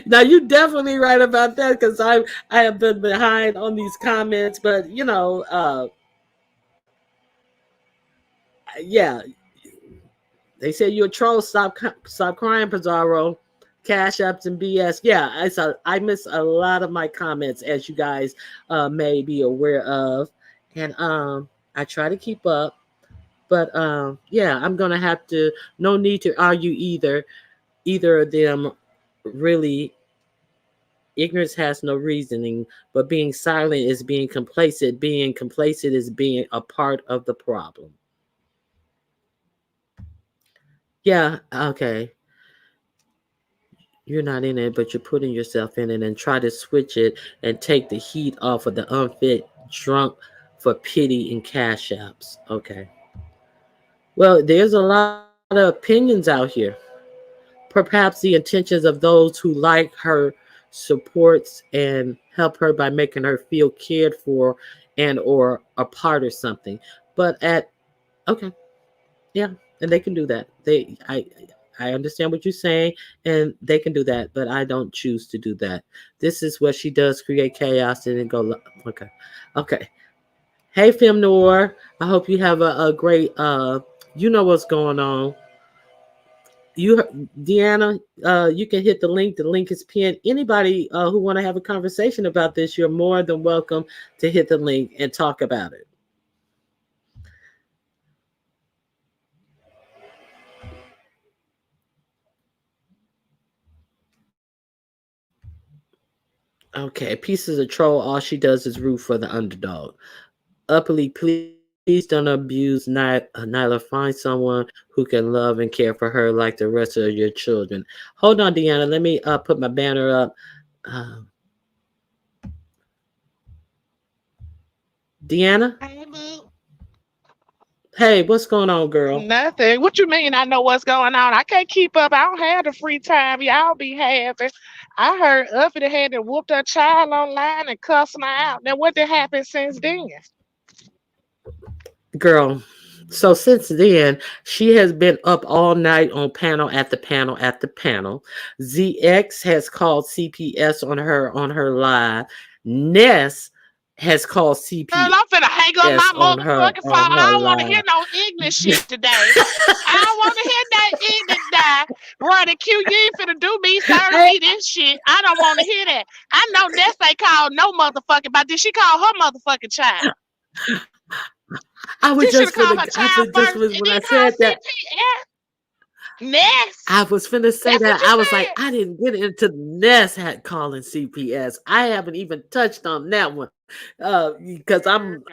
Now you definitely right about that because I have been behind on these comments, but yeah, they say you're a troll. Stop crying, Pizarro. Cash apps and BS. Yeah, I miss a lot of my comments, as you guys may be aware of, and I try to keep up, but yeah, I'm gonna have to. No need to argue either of them really. Ignorance has no reasoning, but being silent is being complacent. Being complacent is being a part of the problem. Yeah, okay. You're not in it, but you're putting yourself in it and try to switch it and take the heat off of the unfit drunk for pity and cash apps. Okay. Well, there's a lot of opinions out here. Perhaps the intentions of those who like her supports and help her by making her feel cared for and or a part or something. But at okay, yeah, and they can do that. I understand what you're saying, and they can do that, but I don't choose to do that. This is what she does: create chaos and then go. Okay, okay. Hey, Film Noir. I hope you have a great. You know what's going on. You, Deanna, you can hit the link. The link is pinned. Anybody who want to have a conversation about this, you're more than welcome to hit the link and talk about it. Okay, pieces of troll. All she does is root for the underdog. Uppily, please don't abuse Nyla. Find someone who can love and care for her like the rest of your children. Hold on, Deanna. Let me put my banner up. Uh, Deanna, Hey, boo. hey, what's going on, girl? Nothing. What you mean? I know what's going on. I can't keep up. I don't have the free time. Y'all be having. I heard Uppity had to whoop her child online and cuss her out. Now, what did happen since then? Girl. So since then, she has been up all night on panel after panel after panel. ZX has called CPS on her live. Ness has called Girl, CPS I'm finna hang up my motherfucking phone. on I her don't want to hear live. no ignorant shit today. I don't want to hear that ignorant die. Brother Q, you ain't finna do me, serve Hey, me this shit. I don't want to hear that. I know Ness ain't called no motherfucking, but did she call her motherfucking child? I was She should have just called her finna. I child was just first was and when I then call said that. CPS. Ness. I was finna say That's what that. you I was like, said. I didn't get into Ness had calling CPS. I haven't even touched on that one, because I'm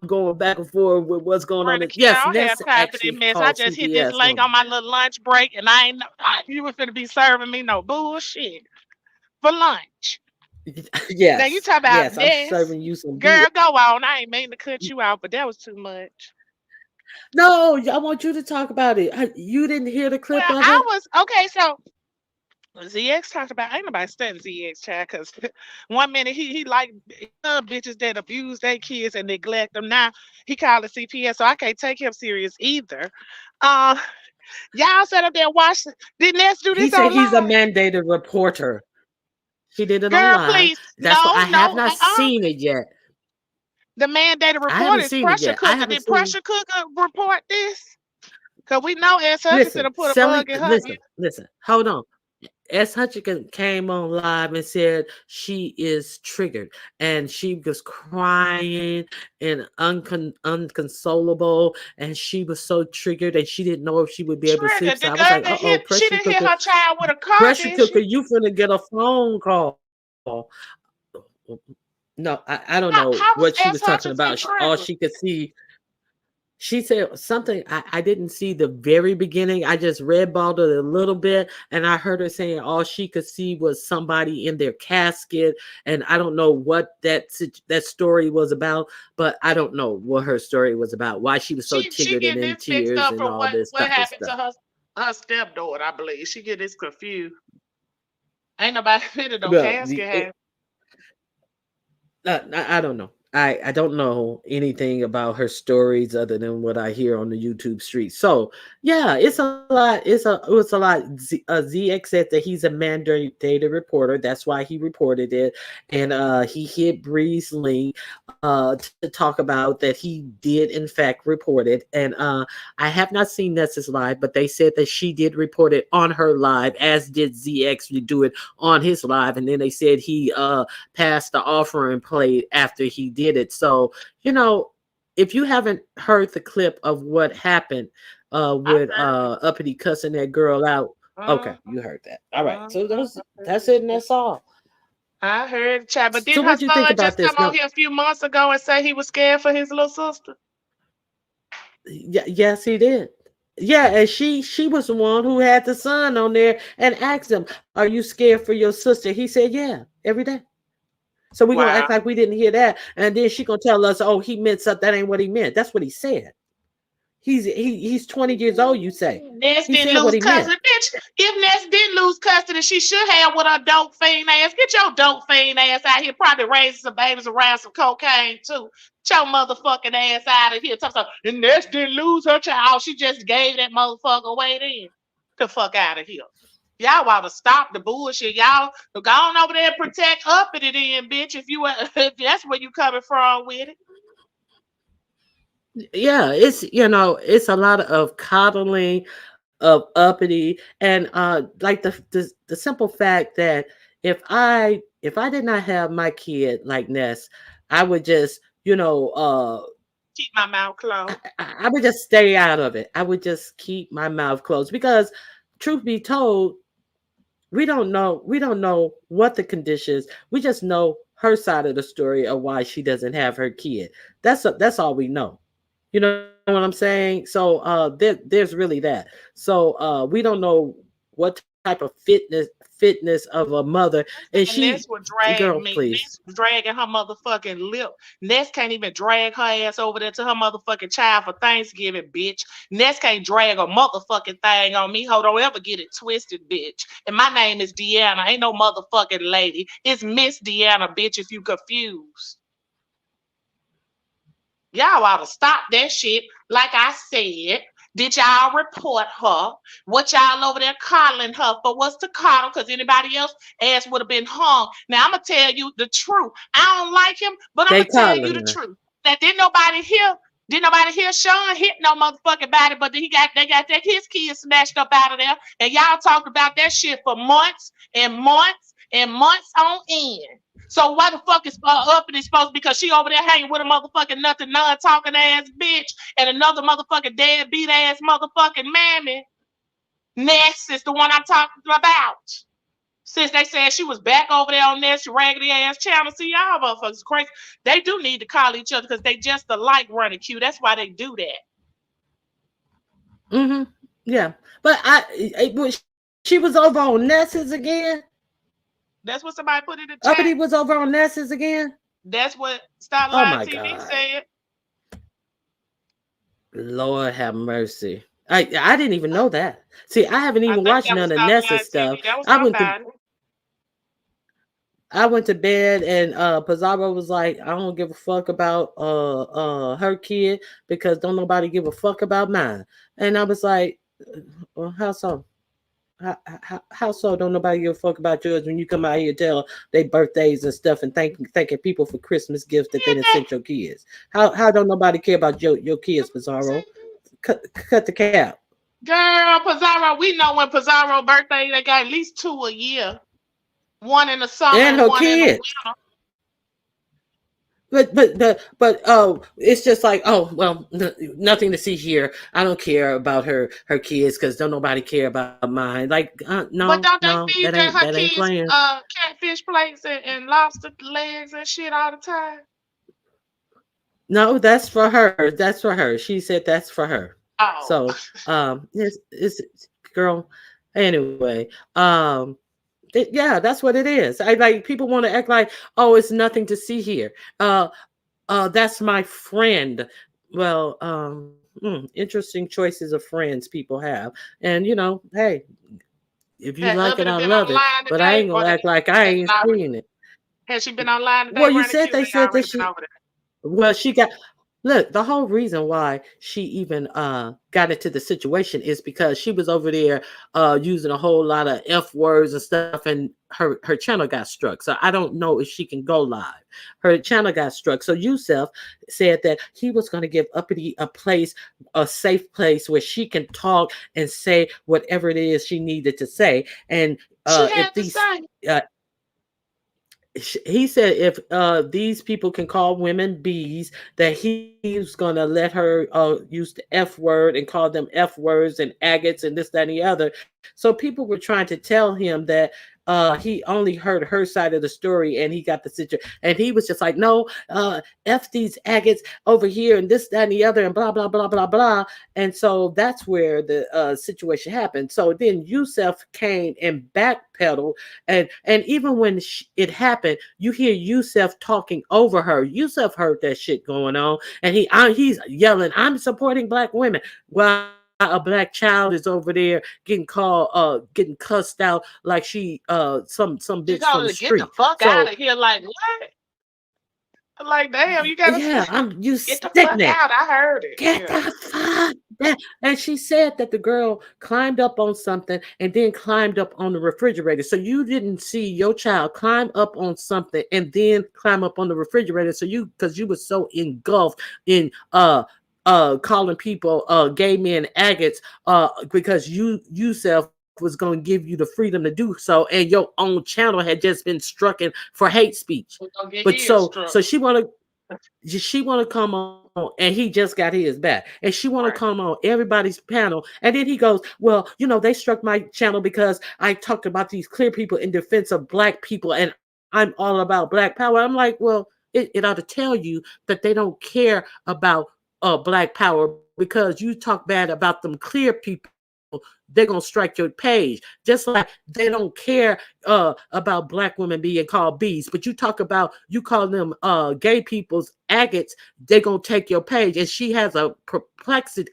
going back and forth with what's going on. Brother Q, Yes, I don't Ness have time for actually this mess. I called just hit this CPS link on on me. my little lunch break and I ain't know you was finna be serving me no bullshit for lunch. Now you Yes, talk about yes, I'm Ness. serving you some BS. Girl, go on. I ain't mean to cut you out, but that was too much. No, I want you to talk about it. You didn't hear the clip Well, of I it, was okay, so ZX talked about ain't nobody studying ZX child because one minute he like bitches that abuse their kids and neglect them. Now he called the CPS, so I can't take him serious either. Uh y'all sat up there and watched. Did Ness do he this said he's a online? mandated reporter. She did it on Girl, live. please. That's why No, I have no, not uh-uh. seen it yet. The mandated I report haven't is seen it pressure yet. I cooker. haven't Did seen. pressure cooker report this? Because we know Ed Hutchinson Listen, to put a bug in her. listen. Hold on. S. Hutchinson came on live and said she is triggered and she was crying and unconsolable and she was so triggered and she didn't know if she would be able to sleep. Triggered. So The I was girl like, didn't hit. She pressure didn't hit cooker, her child with a car, pressure did she? cooker, you finna get a phone call. No, I don't know How was what she S. was talking Hutchinson about. All triggered? she could see, she said something. I didn't see the very beginning. I just redballed it a little bit, and I heard her saying all she could see was somebody in their casket, and I don't know what that story was about. But I don't know what her story was about. Why she was so She triggered and get in this mixed tears up and from all this what type of happened to stuff. her stepdaughter, I believe. She get this confused. Ain't nobody fitted no Well, casket hat. I don't know. I don't know anything about her stories other than what I hear on the YouTube street. So yeah, it's a lot. It's a lot. ZX said that he's a mandated reporter. That's why he reported it, and he hit Bree's link to talk about that he did in fact report it. And I have not seen Nessa's live, but they said that she did report it on her live, as did ZX do it on his live, and then they said he passed the offering plate after he did it. So, if you haven't heard the clip of what happened I with heard it. Uppity cussing that girl out, okay, Uh, you heard that. All right. uh, So I heard that's it and that's all. I heard it, child. But So didn't her what do you think son about just this? come on No, here a few months ago and say he was scared for his little sister? yes, he did. Yeah, and she was the one who had the son on there and asked him, "Are you scared for your sister?" He said, "Yeah, every day." So we're gonna act Wow. like we didn't hear that, and then she gonna tell us, "Oh, he meant something." That ain't what he meant. That's what he said. He's 20 years old. You say Ness he didn't said what lose he meant. custody. Bitch, if Ness did lose custody, she should have with her dope fiend ass. Get your dope fiend ass out here. Probably raising some babies around some cocaine too. Get your motherfucking ass out of here. Talk about, and Ness didn't lose her child. She just gave that motherfucker away then. The fuck out of here. Y'all ought to stop the bullshit. Y'all go on over there and protect Uppity then, bitch. If that's where you coming from with it. Yeah, it's a lot of coddling of uppity, and like the simple fact that if I did not have my kid like Ness, I would just Keep my mouth closed. I would just stay out of it. I would just keep my mouth closed because, truth be told, we don't know what the conditions. We just know her side of the story of why she doesn't have her kid. That's all we know. You know what I'm saying? So there's really that. So we don't know what type of fitness of a mother. And And Ness would drag girl, me. please. Ness was dragging her motherfucking lip. Ness can't even drag her ass over there to her motherfucking child for Thanksgiving, bitch. Ness can't drag a motherfucking thing on me. Ho, don't ever get it twisted, bitch. And my name is Deanna. Ain't no motherfucking lady. It's Miss Deanna, bitch, if you confused. Y'all ought to stop that shit. Like I said, did y'all report her? What y'all over there coddling her for? What's to coddle? Because anybody else ass would have been hung. Now I'm gonna tell you the truth. I don't like him, but I'm They gonna tell you calling the her. truth. That didn't nobody hear Sean hit no motherfucking body, but they got that his kids snatched up out of there. And y'all talked about that shit for months and months and months on end. So why the fuck is Uppity supposed to, because she over there hanging with a motherfucking nothing non-talking ass bitch and another motherfucking deadbeat ass motherfucking mammy? Ness is the one I'm talking about. Since they said she was back over there on this raggedy ass channel, see y'all motherfuckers crazy. They do need to call each other because they just alike running Q. That's why they do that. Mm-hmm. Yeah, but she was over on Ness's again. That's what somebody put in the Uppity chat. was over on Ness's again. That's what Start Oh Line my TV God. said. Lord have mercy. I didn't even know that. See, I haven't I even think watched that was none of Start Nessa's Line stuff. TV. That was somebody. I went to bed and Pizarro was like, I don't give a fuck about her kid because don't nobody give a fuck about mine. And I was like, well, how so? How so don't nobody give a fuck about yours when you come out here and tell their birthdays and stuff and thanking people for Christmas gifts that they done sent your kids? How don't nobody care about your kids, Pizarro? Cut the cap. Girl, Pizarro, we know when Pizarro birthday, they got at least two a year. One in the summer and and her one in the kids. winter. But oh, it's just like, oh well, nothing to see here. I don't care about her kids because don't nobody care about mine. Like, But don't they no, feed her that ain't kids playing. catfish plates and lobster legs and shit all the time? No, that's for her. That's for her. She said that's for her. Oh. So it's girl. Anyway, yeah, that's what it is. I like people want to act like, oh, it's nothing to see here. That's my friend. Well, interesting choices of friends people have. And hey, if you Had like it, Uppity I been love it. online But I today, ain't or gonna act like I has ain't it already? seen it. Has she been online today Well, you running said Q? they They said that already been she over there. well, she got look, the whole reason why she even got into the situation is because she was over there using a whole lot of F words and stuff, and her channel got struck. So I don't know if she can go live. Her channel got struck. So Yusef said that he was going to give Uppity a place, a safe place where she can talk and say whatever it is she needed to say. And She if had to these say. he said if these people can call women bees, that he's gonna let her use the F word and call them F words and agates and this, that, and the other. So people were trying to tell him that he only heard her side of the story and he got the situation. And he was just like, no, F these agates over here and this, that, and the other, and blah, blah, blah, blah, blah. And so that's where the situation happened. So then Yusef came and backpedaled, and even when it happened, you hear Yusef talking over her. Yusef heard that shit going on, and he's yelling, "I'm supporting black women," while a black child is over there getting called, getting cussed out like she some bitch She from the told her to get street. the fuck So out of here. Like, what? Like, damn, you gotta yeah, you get the fuck sickening. out. I heard it. Get Yeah. the fuck back. And she said that the girl climbed up on something and then climbed up on the refrigerator. So you didn't see your child climb up on something and then climb up on the refrigerator. So because you were so engulfed in calling people gay men agates, because Yusef was going to give you the freedom to do so, and your own channel had just been struck for hate speech. We're gonna get But his so struck. she want to come on, and he just got his back, and she want to come Right. on everybody's panel, and then he goes, well, they struck my channel because I talked about these clear people in defense of black people, and I'm all about black power. I'm like, well, it ought to tell you that they don't care about black power, because you talk bad about them clear people, they're gonna strike your page. Just like they don't care about black women being called bees, but you call them gay people's agates, they're gonna take your page. And she has a perplexity.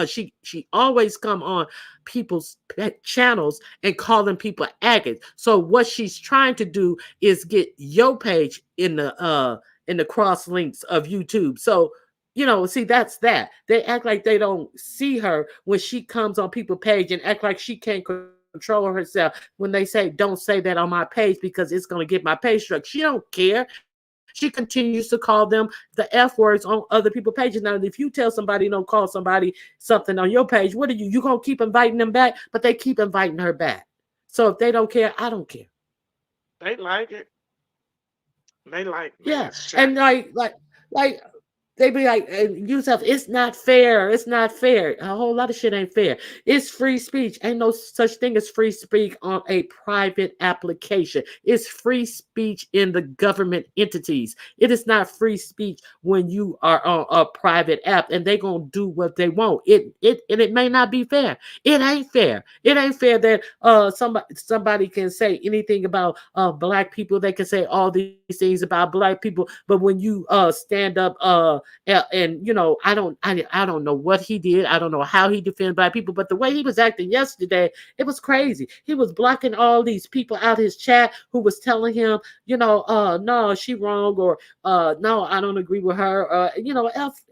She always come on people's channels and call them people agates. So what she's trying to do is get your page in the cross links of YouTube. So see, that's that. They act like they don't see her when she comes on people's page and act like she can't control herself when they say, don't say that on my page because it's going to get my page struck. She don't care. She continues to call them the F words on other people's pages. Now, if you tell somebody don't call somebody something on your page, what are you going to keep inviting them back? But they keep inviting her back. So if they don't care, I don't care. They like it. They like Yeah. Miss Jack. And like they be like, Yusuf, it's not fair. It's not fair. A whole lot of shit ain't fair. It's free speech. Ain't no such thing as free speech on a private application. It's free speech in the government entities. It is not free speech when you are on a private app and they gonna do what they want. It may not be fair. It ain't fair. It ain't fair that somebody can say anything about black people. They can say all these things about black people, but when you stand up and I don't know what he did. I don't know how he defended black people, but the way he was acting yesterday, it was crazy. He was blocking all these people out his chat who was telling him, no, she wrong, or no, I don't agree with her.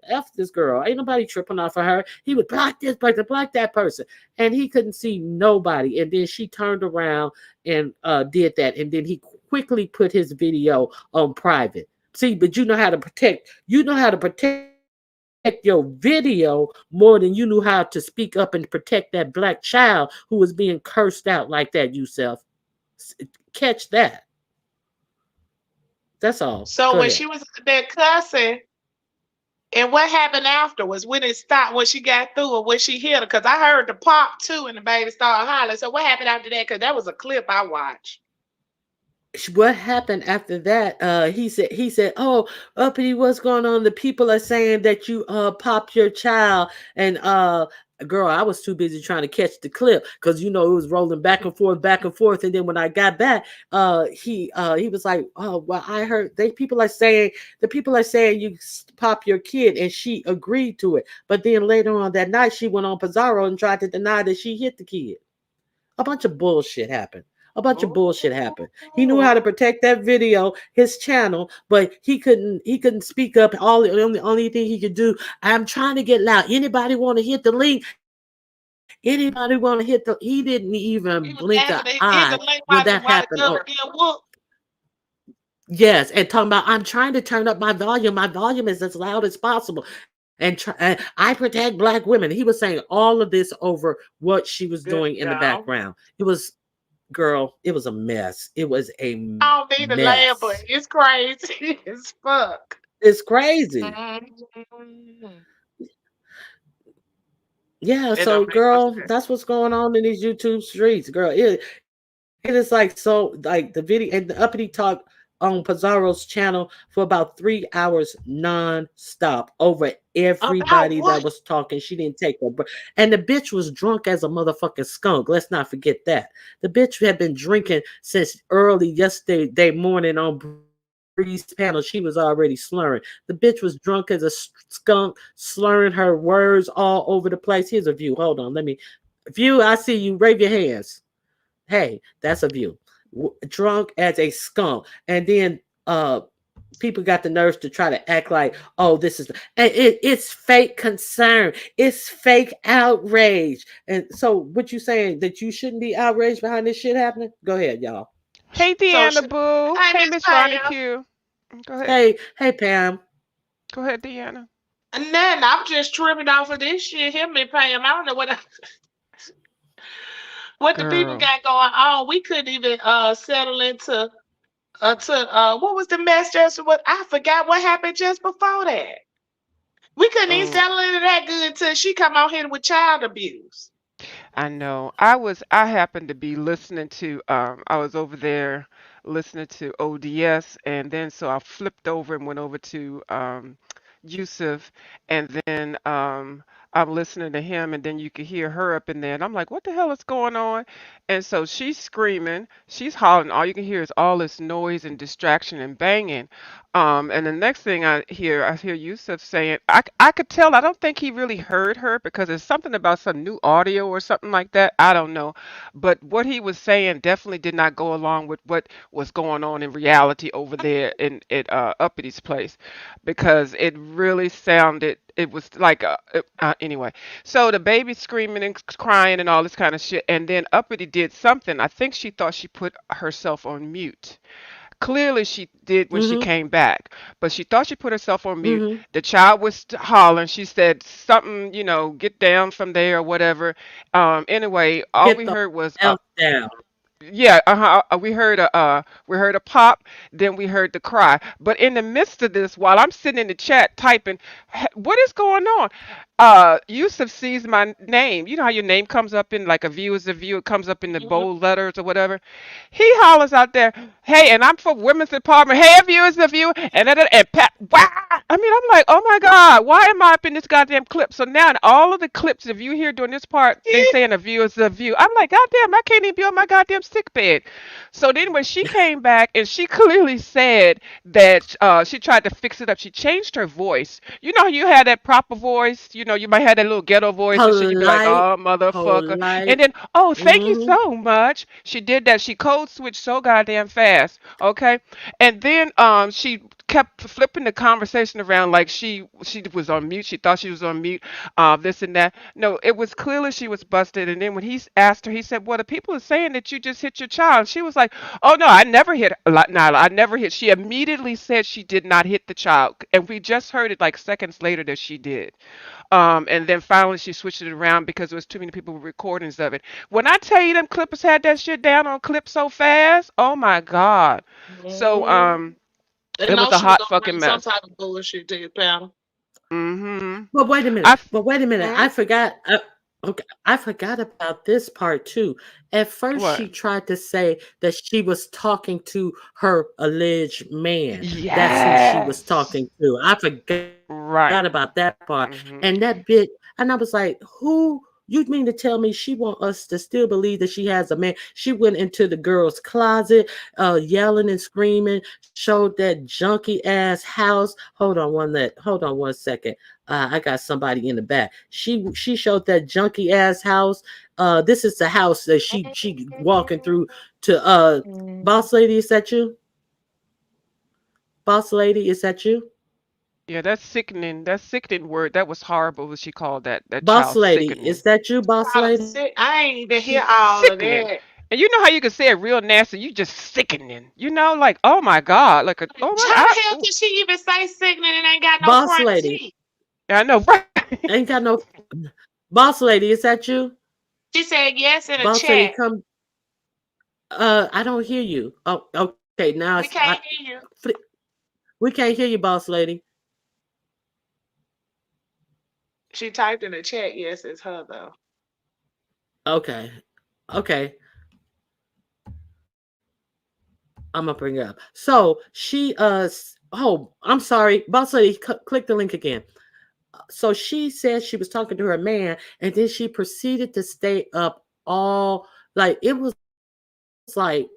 F this girl. Ain't nobody tripping off of her. He would block this person, block that person, and he couldn't see nobody. And then she turned around and did that, and then he quickly put his video on private. See, but you know how to protect. You know how to protect yourself. your video more than you knew how to speak up and protect that black child who was being cursed out like that, Yusef. Catch that. That's all. So Go when ahead. she was there cussing, and what happened afterwards when it stopped, when she got through or when she hit her? Because I heard the pop too, and the baby started hollering. So what happened after that? Because that was a clip I watched. What happened after that? He said, "Oh, uppity, what's going on? The people are saying that you popped your child." And girl, I was too busy trying to catch the clip because it was rolling back and forth. And then when I got back, he was like, "Oh, well, I heard the people are saying you pop your kid," and she agreed to it. But then later on that night, she went on Pizarro and tried to deny that she hit the kid. A bunch of bullshit happened. A bunch of bullshit happened. He knew how to Oh, protect that video, his channel, but he couldn't speak up. The only thing he could do, I'm trying to get loud. Anybody want to hit the link? Anybody want to hit the he didn't even blink an he was eye asking to when hit that the link happened. Oh, while the girl was being whooped. yes, and talking about I'm trying to turn up my volume. My volume is as loud as possible. And I protect black women. He was saying all of this over what she was Good doing in the God. background. It was girl, it was a mess. It was a I don't need to laugh, but mess. it's crazy as fuck. It's crazy. Mhm. Yeah, It so don't make no girl, sense. that's what's going on in these YouTube streets, girl. It is like like the video and the uppity talk on Pizarro's channel for about 3 hours non-stop over About everybody that what? was talking. She didn't take a break. And the bitch was drunk as a motherfucking skunk. Let's not forget that. The bitch had been drinking since early yesterday morning on Bree's panel. She was already slurring. The bitch was drunk as a skunk, slurring her words all over the place. Here's a view. Hold on. Let me view. I see you. Wave your hands. Hey, that's a view. Drunk as a skunk. And then people got the nerves to try to act like, oh, this is and it's fake concern. It's fake outrage. And so what you saying that you shouldn't be outraged behind this shit happening? Go ahead, y'all. Hey, So Deanna she, Boo. hey, Hey, Miss Miss Ronnie Pam. Q. Go ahead. Hey, Pam. Go ahead, Deanna. And then I'm just tripping off of this shit. Him and Pam. I don't know what the people Girl. got going on. We couldn't even settle into to what was the mess just what I forgot what happened just before that. We couldn't even Oh, settle into that good until she come out here with child abuse. I know. I happened to be listening to I was over there listening to ODS, and then so I flipped over and went over to Yusuf, and then I'm listening to him, and then you could hear her up in there, and I'm like, what the hell is going on? And so she's screaming, she's hollering, all you can hear is all this noise and distraction and banging. And the next thing I hear Yusuf saying, I could tell, I don't think he really heard her because it's something about some new audio or something like that. I don't know. But what he was saying definitely did not go along with what was going on in reality over there in at Uppity place, because it really sounded, it was like anyway. So the baby screaming and crying and all this kind of shit, and then Uppity did something. I think she thought she put herself on mute. Clearly, she did when she Mm-hmm. came back, but she thought she put herself on mute. Mm-hmm. The child was hollering. She said something, get down from there or whatever. Anyway, all Get we the heard was F down. yeah, we heard a pop, then we heard the cry. But in the midst of this, while I'm sitting in the chat typing, what is going on? Yusuf sees my name. You know how your name comes up in like a view as a view, it comes up in the Mhm. bold letters or whatever. He hollers out there, hey, and I'm for women's department. Hey, a view is a view, and Pat. Wow. I mean, I'm like, oh my God, why am I up in this goddamn clip? So now in all of the clips, if you hear during this part, they saying a view is a view. I'm like, goddamn, I can't even be on my goddamn sick bed. So then when she came back and she clearly said that she tried to fix it up, she changed her voice. You know, how you had that proper voice. You know, you might have that little ghetto voice and shit. You'd be like, Polite, oh motherfucker, and polite. then oh, thank you Mm-hmm. so much. She did that. She code switched so goddamn fast. Okay, and then she kept flipping the conversation around like she was on mute. She thought she was on mute. This and that. No, it was clearly she was busted. And then when he asked her, he said, "Well, the people are saying that you just hit your child." And she was like, "Oh no, I never hit. Nyla, I never hit." She immediately said she did not hit the child, and we just heard it like seconds later that she did. And then finally she switched it around because there was too many people with recordings of it. When I tell you them clippers had that shit down on clip so fast, oh my God. So Mm. They it know was a she was hot gonna fucking bring some mess. type of bullshit to your panel. Mm-hmm. But wait a minute. I But wait a minute. Mm. I forgot. Okay, I forgot about this part too. At first, what? she tried to say that she was talking to her alleged man. That's who she was Yes. talking to. I forgot about that Right. part. And that Mm-hmm. bit, and I was like, who? You mean to tell me she want us to still believe that she has a man? She went into the girl's closet, yelling and screaming, showed that junky ass house. Hold on one second. I got somebody in the back. She showed that junky ass house. This is the house that she walking through to boss lady, is that you? Boss lady, is that you? Yeah, that's sickening. That sickening word. That was horrible what she called that Boss child lady, sickening. is that you, boss lady? I ain't even hear all of Sickening. that. And you know how you can say it real nasty, you just sickening. You know, like, oh my God. Like a oh my How the hell ooh. can she even say sickening and ain't got no Boss front lady, teeth? I know, right? ain't got no boss lady, is that you? She said yes in a Boss lady, chat. come. I don't hear you. Oh, okay. Now We can't hear you. we can't hear you, boss lady. She typed in the chat, yes, it's her though. Okay, okay. I'm gonna bring it up. So she oh, I'm sorry, boss lady, click the link again. So she said she was talking to her man, and then she proceeded to stay up all like it was like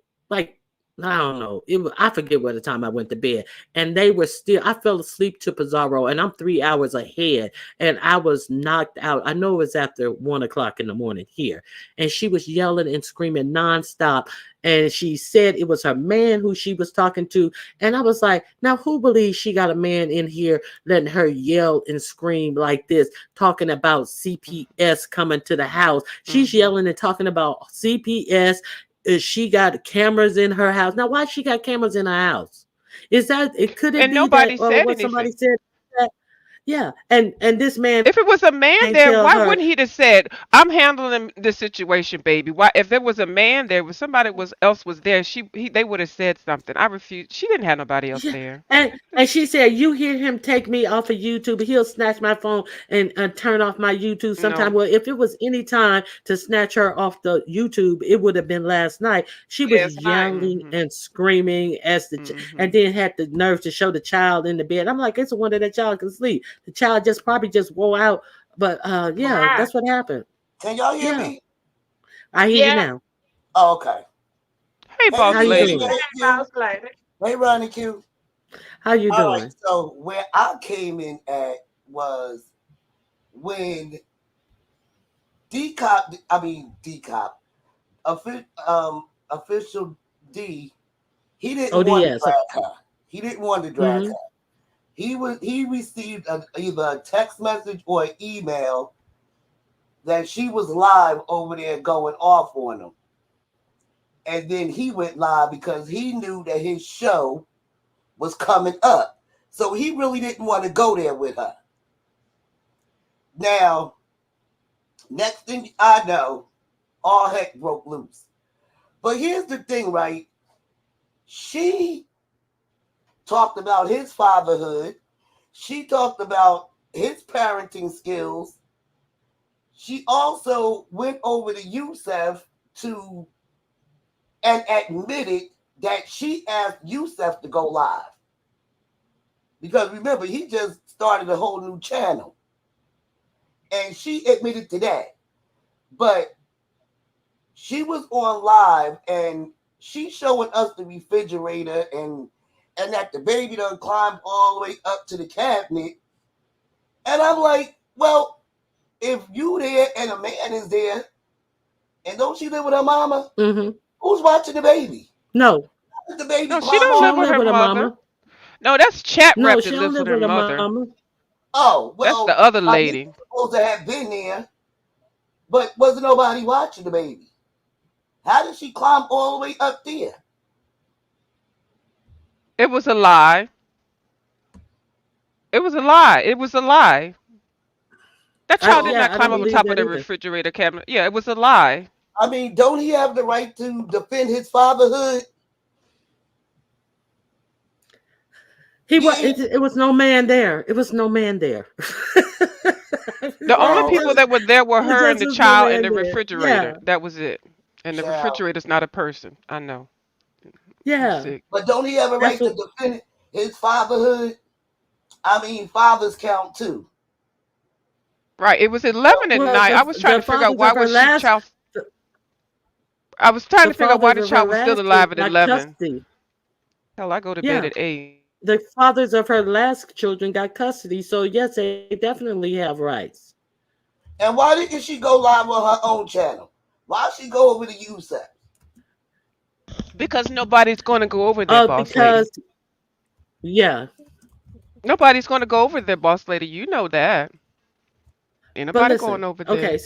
I don't know. I forget what the time I went to bed, and they were still. I fell asleep to Pizarro, and I'm 3 hours ahead, and I was knocked out. I know it was after 1 o'clock in the morning here, and she was yelling and screaming nonstop. And she said it was her man who she was talking to, and I was like, now who believes she got a man in here letting her yell and scream like this, talking about CPS coming to the house? She's Mm-hmm. yelling and talking about CPS. She got cameras in her house. Now, why she got cameras in her house? Is that it? Could it And be that nobody said what somebody anything. said? That, yeah, and this man If it was a man ain't there, tell why her. wouldn't he have said, "I'm handling this situation, baby"? Why, if there was a man there, was somebody was else was there, they would have said something. I refuse. She didn't have nobody else Yeah, there. and she said, "You hear him take me off of YouTube? He'll snatch my phone and turn off my YouTube sometime." No. Well, if it was any time to snatch her off the YouTube, it would have been last night. She was Last night. yelling Mm-hmm. and screaming Mm-hmm. and then had the nerve to show the child in the bed. I'm like, it's a wonder that child can sleep. The child just probably just wore out. But yeah, Right. that's what happened. Can y'all hear Yeah, me? I hear you Yeah. now. Oh, okay. Hey, Hey, How boss you Lee. lady. doing? Hey, Q. Mouse lady. Hey, Ronnie Q. How you All right. doing? So where I came in at was when Decop, official D, he didn't want to ODS. drag her. He didn't want to drag Mm-hmm. her. He received either a text message or an email that she was live over there going off on him. And then he went live because he knew that his show was coming up. So he really didn't want to go there with her. Now, next thing I know, all heck broke loose. But here's the thing, right? She talked about his fatherhood. She talked about his parenting skills. She also went over to Youssef to and admitted that she asked Youssef to go live. Because remember, he just started a whole new channel. And she admitted to that. But she was on live and she showing us the refrigerator and that the baby done climbed all the way up to the cabinet. And I'm like, well, if you there and a man is there, and don't she live with her mama? Mm-hmm. Who's watching the baby? No, How did the baby No, she climb don't she all live don't the way? with live her with her mother. mama. No, that's Chat No, Rep she that don't lives with live her with her mother. mama. Oh, That's the well, other I guess lady. she's supposed to have been there, but wasn't nobody watching the baby. How did she climb all the way up there? It was a lie. It was a lie. It was a lie. That child did So, not Yeah, I climb don't up on believe top of that the either. refrigerator cabinet. Yeah, it was a lie. I mean, don't he have the right to defend his fatherhood? Yeah. It was no man there. It was no man there. The only It Well, people just that were there were it her and just the was no child and man the there. refrigerator. Yeah, That was it. And the child. refrigerator's not a person. I know. I'm yeah. sick. But don't he have a That's right to what. defend his fatherhood? I mean, fathers count too. Right. It was 11 at Well, night. I was trying the to figure out fathers why of her was she last child. the, I was trying the to figure out why fathers the of her child was still last alive children at got 11. custody. Hell, I go to bed Yeah, at 8. the fathers of her last children got custody. So yes, they definitely have rights. And why didn't she go live on her own channel? Why she go over to USAP? Because nobody's going to go over there, boss lady. Because yeah, Nobody's going to go over there, boss lady. You know that. Ain't but nobody listen. going over Okay, there.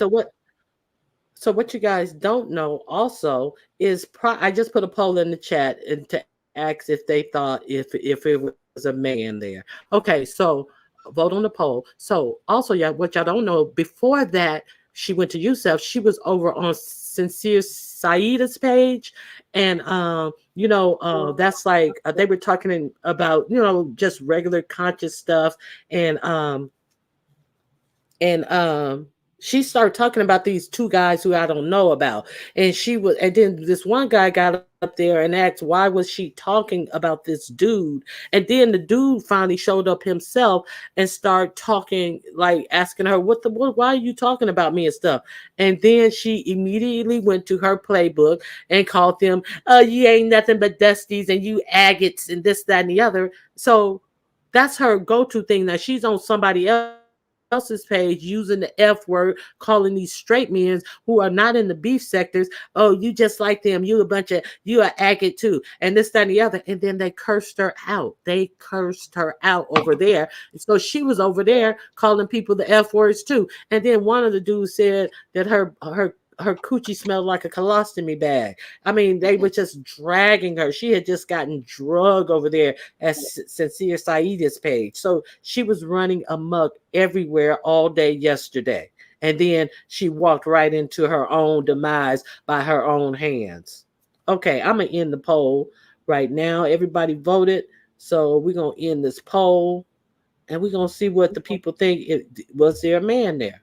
so what you guys don't know also is I just put a poll in the chat and to ask if they thought if it was a man there. Okay, so vote on the poll. So also, yeah, what y'all don't know, before that she went to Yusef, she was over on Sincere Saida's page, and that's like they were talking about just regular conscious stuff, and and she started talking about these two guys who I don't know about. And then this one guy got up there and asked, why was she talking about this dude? And then the dude finally showed up himself and started talking, like asking her, why are you talking about me and stuff? And then she immediately went to her playbook and called them, you ain't nothing but dusties and you agates and this, that, and the other. So that's her go-to thing. Now she's on somebody else's page using the F word, calling these straight men who are not in the beef sectors, oh, you just like them, you are agate too, and this, that, and the other. And then they cursed her out. They cursed her out over there. So she was over there calling people the F words too. And then one of the dudes said that her coochie smelled like a colostomy bag. I mean, they were just dragging her. She had just gotten drug over there at Sincere Saida's page. So she was running amok everywhere all day yesterday. And then she walked right into her own demise by her own hands. Okay, I'm going to end the poll right now. Everybody voted. So we're going to end this poll and we're going to see what the people think. Was there a man there?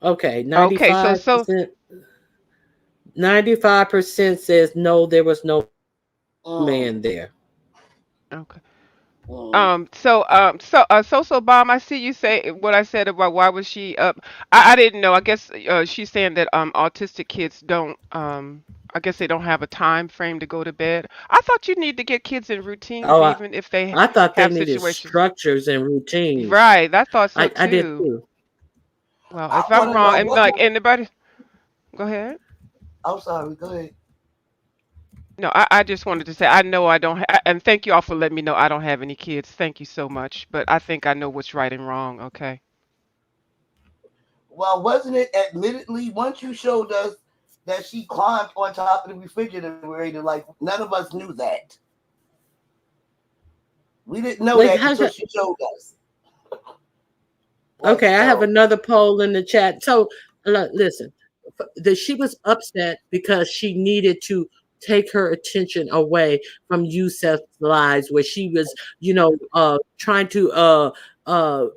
Okay, Okay, 95%. 95% says no, there was no man there. okay. Mm. So bomb. I see you say what I said about why was she up. I didn't know. I guess she's saying that autistic kids don't I guess they don't have a time frame to go to bed. I thought you need to get kids in routines Oh, even if they I thought they have needed situations. structures and routines. Right, I thought so I did too. too. Well, I if want I'm to wrong, know and what. like anybody, go ahead. I'm sorry. Go ahead. No, I just wanted to say I know I don't, and thank you all for letting me know I don't have any kids. Thank you so much. But I think I know what's right and wrong. Okay. Well, wasn't it admittedly once you showed us that she climbed on top of the refrigerator, like none of us knew that. We didn't know Like, that until she showed us. Like okay, I have so. another poll in the chat. So, listen, she was upset because she needed to take her attention away from Yusef's lies, where she was, trying to uh,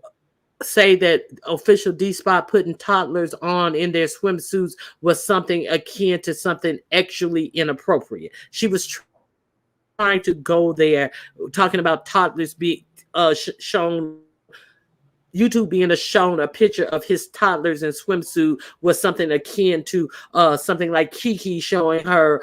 say that official D Spot putting toddlers on in their swimsuits was something akin to something actually inappropriate. She was trying to go there, talking about toddlers being shown. YouTube being shown a picture of his toddlers in swimsuit was something akin to something like Kiki showing her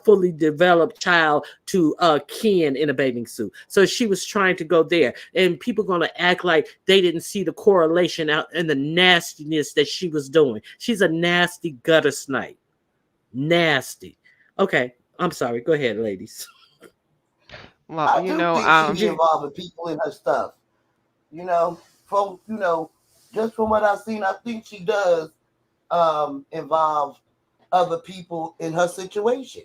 fully developed child to Ken in a bathing suit. So she was trying to go there, and people going to act like they didn't see the correlation out and the nastiness that she was doing. She's a nasty gutter snipe, nasty. Okay, I'm sorry. Go ahead, ladies. Well, I do think she be J- involving people in her stuff. You know, from just from what I've seen, I think she does involve other people in her situation.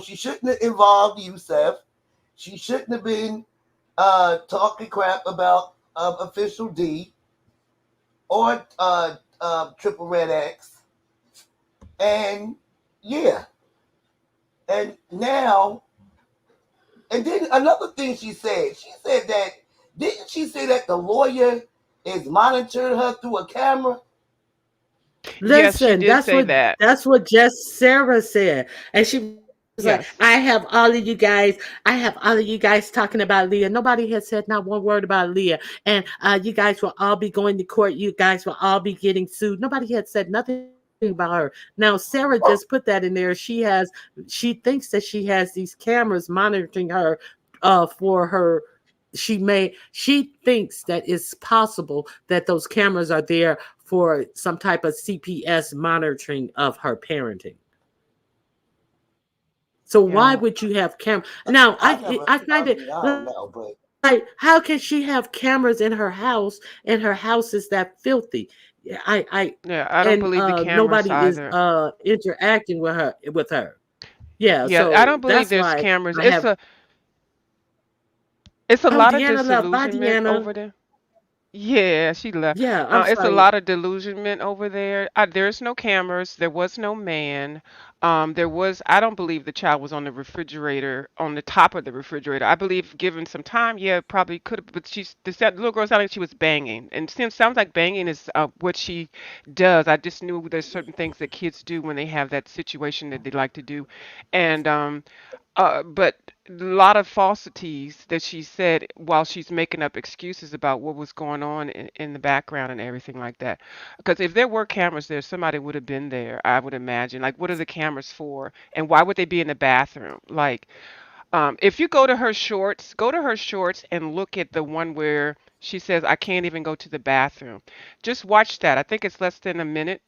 She shouldn't have involved Youssef. She shouldn't have been talking crap about official D or Triple Red X. And yeah, and now, and then another thing she said that, didn't she say that the lawyer is monitoring her through a camera? Yes, she Listen, did say that. that's what just Sarah said, and she was like, "I Yes. have all of you guys, I have all of you guys talking about Leah. Nobody has said not one word about Leah, and you guys will all be going to court. You guys will all be getting sued. Nobody had said nothing about her. Now Sarah just put that in there. She thinks that she has these cameras monitoring her, for her." She thinks that it's possible that those cameras are there for some type of CPS monitoring of her parenting. So why Yeah. would you have cam? Now I find it I don't like, know, but how can she have cameras in her house and her house is that filthy? Yeah, I Yeah, I and don't believe the nobody cameras is either. interacting with her. Yeah, Yeah, I so don't believe that's there's why cameras. I have. It's a Oh, lot of Deanna left. Bye, disillusionment Deanna. over there. Yeah, she left. Yeah, I'm It's a sorry. lot of delusionment over there. There's no cameras. There was no man. There was. I don't believe the child was on the refrigerator, on the top of the refrigerator. I believe, given some time, yeah, probably could have. But the little girl sounded like she was banging, and since sounds like banging is what she does. I just knew there's certain things that kids do when they have that situation that they like to do, and but a lot of falsities that she said while she's making up excuses about what was going on in the background and everything like that. Because if there were cameras there, somebody would have been there, I would imagine. Like, what are the cameras for? And why would they be in the bathroom? Like, if you go to her shorts and look at the one where she says, I can't even go to the bathroom. Just watch that. I think it's less than a minute,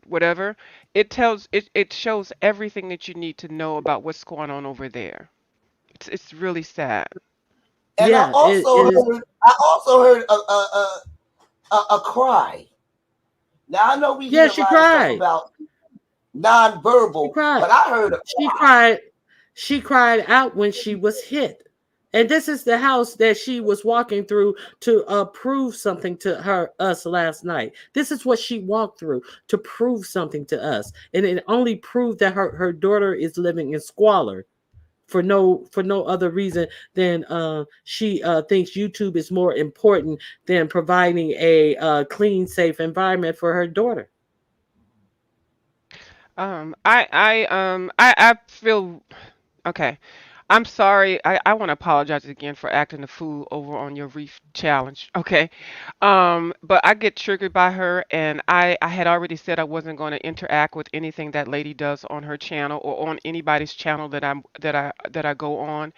whatever. It shows everything that you need to know about what's going on over there. It's really sad. and Yeah, it is. I also heard a cry. Now I know we Yeah, hear a she lot of stuff cried. about She nonverbal, cried. but I heard a She cry. cried. She cried out when she was hit. And this is the house that she was walking through to prove something to us last night. This is what she walked through to prove something to us, and it only proved that her daughter is living in squalor for no other reason than she thinks YouTube is more important than providing a clean, safe environment for her daughter. I feel okay. I'm sorry. I want to apologize again for acting a fool over on your reef challenge. Okay. But I get triggered by her, and I had already said I wasn't going to interact with anything that lady does on her channel or on anybody's channel that I go on.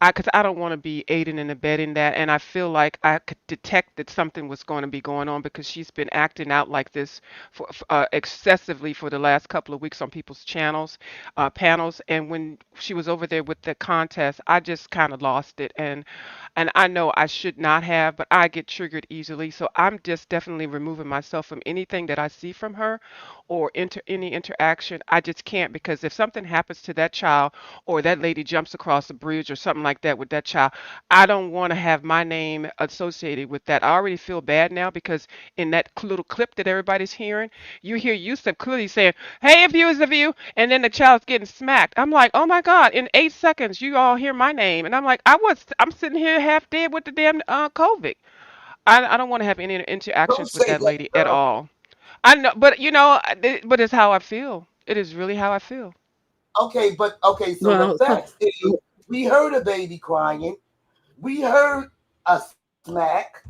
Because I don't want to be aiding and abetting that, and I feel like I could detect that something was going to be going on because she's been acting out like this excessively for the last couple of weeks on people's panels, and when she was over there with the contest, I just kind of lost it, and I know I should not have, but I get triggered easily, so I'm just definitely removing myself from anything that I see from her or any interaction. I just can't, because if something happens to that child or that lady jumps across a bridge or something like that with that child, I don't want to have my name associated with that. I already feel bad now because in that little clip that everybody's hearing, you hear Yusuf clearly saying, "Hey, abuse of you," and then the child's getting smacked. I'm like, oh my God, in 8 seconds, you all hear my name. And I'm like, I'm sitting here half dead with the damn COVID. I don't want to have any Don't interactions with say that that, lady at girl. all. I know, but but it's how I feel. It is really how I feel. Okay, so the Well, facts is, we heard a baby crying, we heard a smack,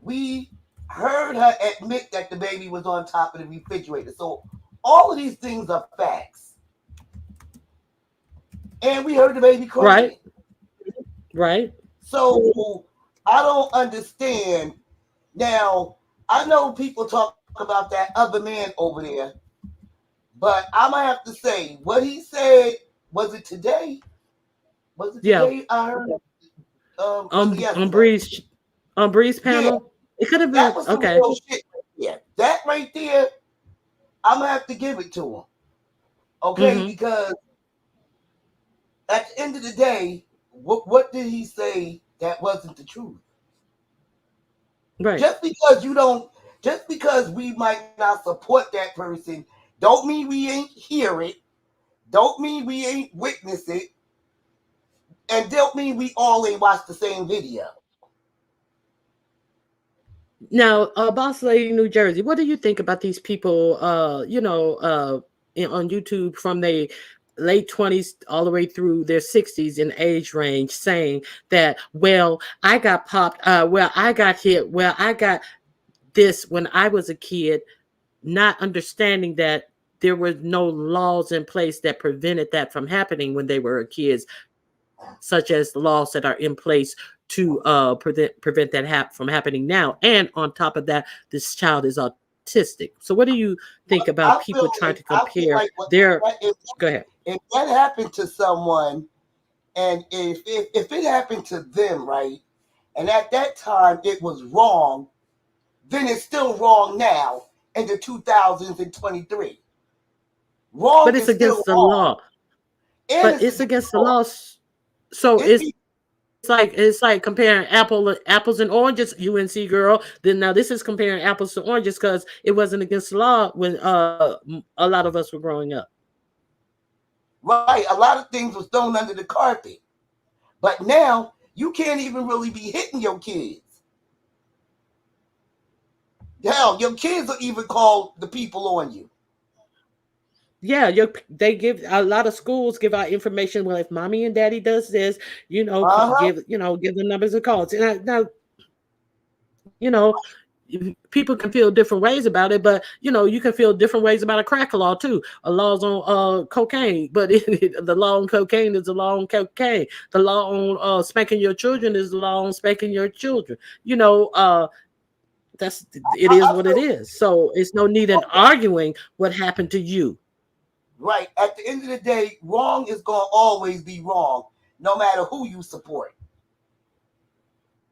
we heard her admit that the baby was on top of the refrigerator. So all of these things are facts. And we heard the baby right, crying. right. So I don't understand. Now, I know people talk about that other man over there, but I'm gonna have to say what he said. Was it today? Was it Yeah, today? I heard. Was it on yesterday? Breeze Yeah, panel. It could have that been was some okay. real shit. Yeah, that right there, I'm gonna have to give it to him. Okay, Hmm. because at the end of the day, what did he say that wasn't the truth? Right. Just because you don't, just because we might not support that person, don't mean we ain't hear it. Don't mean we ain't witness it, and don't mean we all ain't watched the same video. Now, Boss Lady, New Jersey, what do you think about these people? On YouTube from their late 20s all the way through their 60s in age range, saying that, well, I got popped, well, I got hit, well, I got this when I was a kid, not understanding that there were no laws in place that prevented that from happening when they were kids, such as the laws that are in place to prevent that from happening now. And on top of that, this child is autistic. So, what do you think about people trying to I feel compare like their? Go ahead. if that happened to someone, and if it happened to them, right, and at that time it was wrong, then it's still wrong now in the 2023. Wrong But it's is still against the wrong, law. and But it's it's against against the the law. law. So It it's be it's like comparing apples and oranges, UNC girl. Then now this is comparing apples to oranges because it wasn't against the law when a lot of us were growing up. right. A lot of things was thrown under the carpet, but now you can't even really be hitting your kids. Hell, your kids will even call the people on you. Yeah, they give a lot of schools give out information. Well, if mommy and daddy does this, Uh huh. give the numbers of calls. And now you know people can feel different ways about it, but you can feel different ways about a crack law too. A law's on cocaine, but the law on cocaine is the law on cocaine. The law on spanking your children is the law on spanking your children. That's it is I what it feel is. So it's no need in arguing what happened to you. right. At the end of the day, wrong is gonna always be wrong, no matter who you support.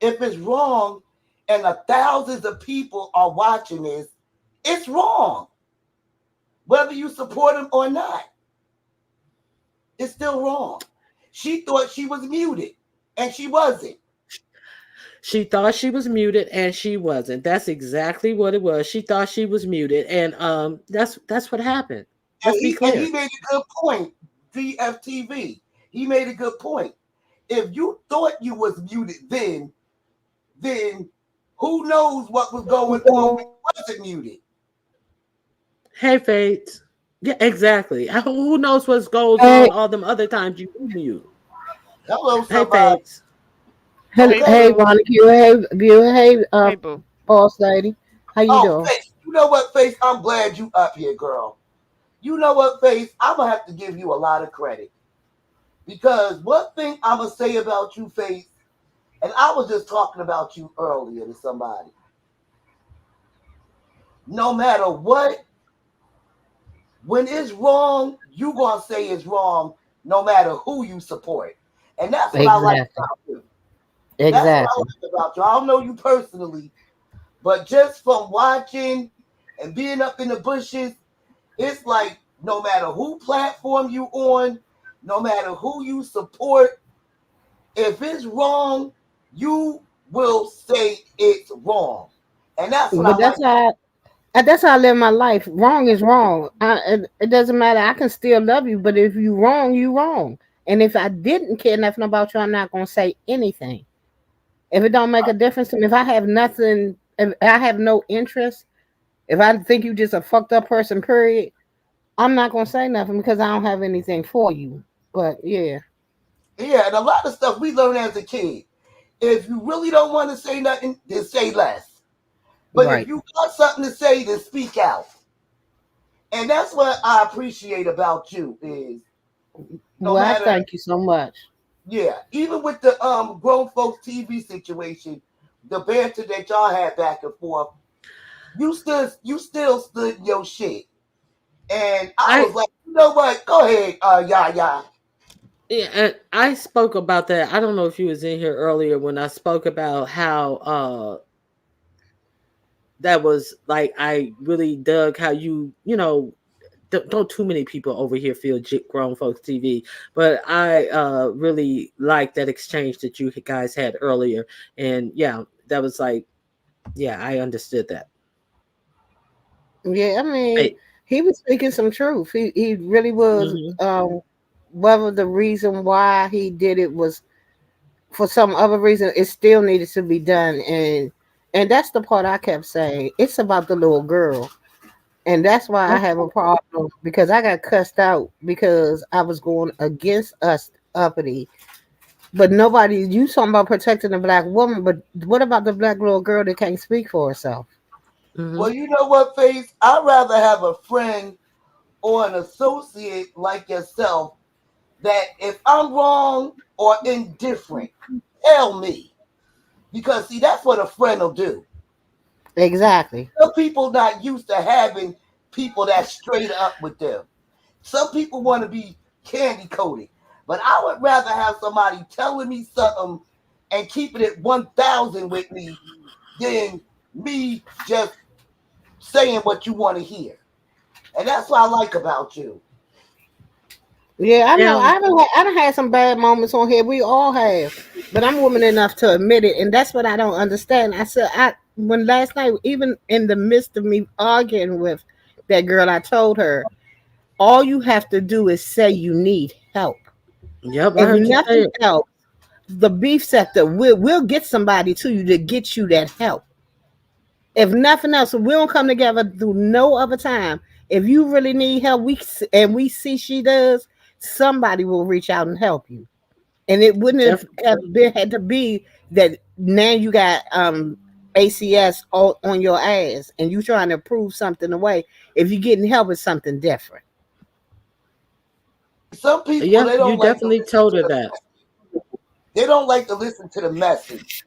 If it's wrong, and thousands of people are watching this, it's wrong. Whether you support him or not, it's still wrong. She thought she was muted, and she wasn't. She thought she was muted and she wasn't. That's exactly what it was. She thought she was muted, and that's what happened. And Let's be he clear. made a good point. DFTV. He made a good point. If you thought you was muted then who knows what was going on when you wasn't muted? Hey, Faith. Yeah, exactly. Who knows what goes Hey, on all them other times you do mute? Hello, Hey, somebody. Faith. Hey, Okay. hey, Boo. Monica, hey, Hey, Boo. boss lady, how you Oh, doing? Face. You know what, Face? I'm glad you up here, girl. You know what, Face? I'm gonna have to give you a lot of credit because one thing I'm gonna say about you, Face, and I was just talking about you earlier to somebody. No matter what, when it's wrong, you gonna say it's wrong, no matter who you support, and that's what I like Exactly, about you. That's what I exactly. like about you. I don't know you personally, but just from watching and being up in the bushes, it's like no matter who platform you on, no matter who you support, if it's wrong, you will say it's wrong. And that's what I But like. that's how I live my life. Wrong is wrong. It doesn't matter. I can still love you, but if you wrong, you wrong. And if I didn't care nothing about you, I'm not gonna say anything. If it don't make a difference to me, if I have nothing, if I have no interest, if I think you just a fucked up person, period, I'm not gonna say nothing because I don't have anything for you. But yeah, Yeah, and a lot of stuff we learn as a kid. If you really don't want to say nothing, then say less. But if right. you got something to say, then speak out. And that's what I appreciate about you is no Well, I matter, thank you so much. yeah, even with the grown folks TV situation, the banter that y'all had back and forth, you still stood your shit. And I I was like, you know what? Go ahead, yeah. Yeah, and I spoke about that. I don't know if you was in here earlier when I spoke about how that was like I really dug how you don't too many people over here feel grown folks TV, but I really like that exchange that you guys had earlier, and yeah, that was like yeah, I understood that. Yeah, I mean, Hey, he was speaking some truth. He really was. hmm Whether the reason why he did it was for some other reason, it still needed to be done. And that's the part I kept saying. It's about the little girl, and that's why I have a problem because I got cussed out because I was going against us uppity. But nobody, you talking about protecting the black woman, but what about the black little girl that can't speak for herself? hmm Well, you know what, Faith? I'd rather have a friend or an associate like yourself that if I'm wrong or indifferent, tell me. Because see, that's what a friend will do. Exactly. Some people not used to having people that straight up with them. Some people want to be candy coated. But I would rather have somebody telling me something and keeping it 1,000 with me than me just saying what you want to hear. And that's what I like about you. Yeah, I know. yeah, I done had some bad moments on here. We all have, but I'm woman enough to admit it, and that's what I don't understand. I said I when last night, even in the midst of me arguing with that girl, I told her all you have to do is say you need help. yep, I If heard you say nothing it. else, the beef sector will get somebody to you to get you that help. If nothing else, we don't come together through no other time. If you really need help, we see she does, somebody will reach out and help you. And it wouldn't have been had to be that now you got ACS on your ass and you trying to prove something away. If you're getting help, it's something different. Some people Yeah, they you don't like to definitely listen told to her the that. they don't like to listen to the message.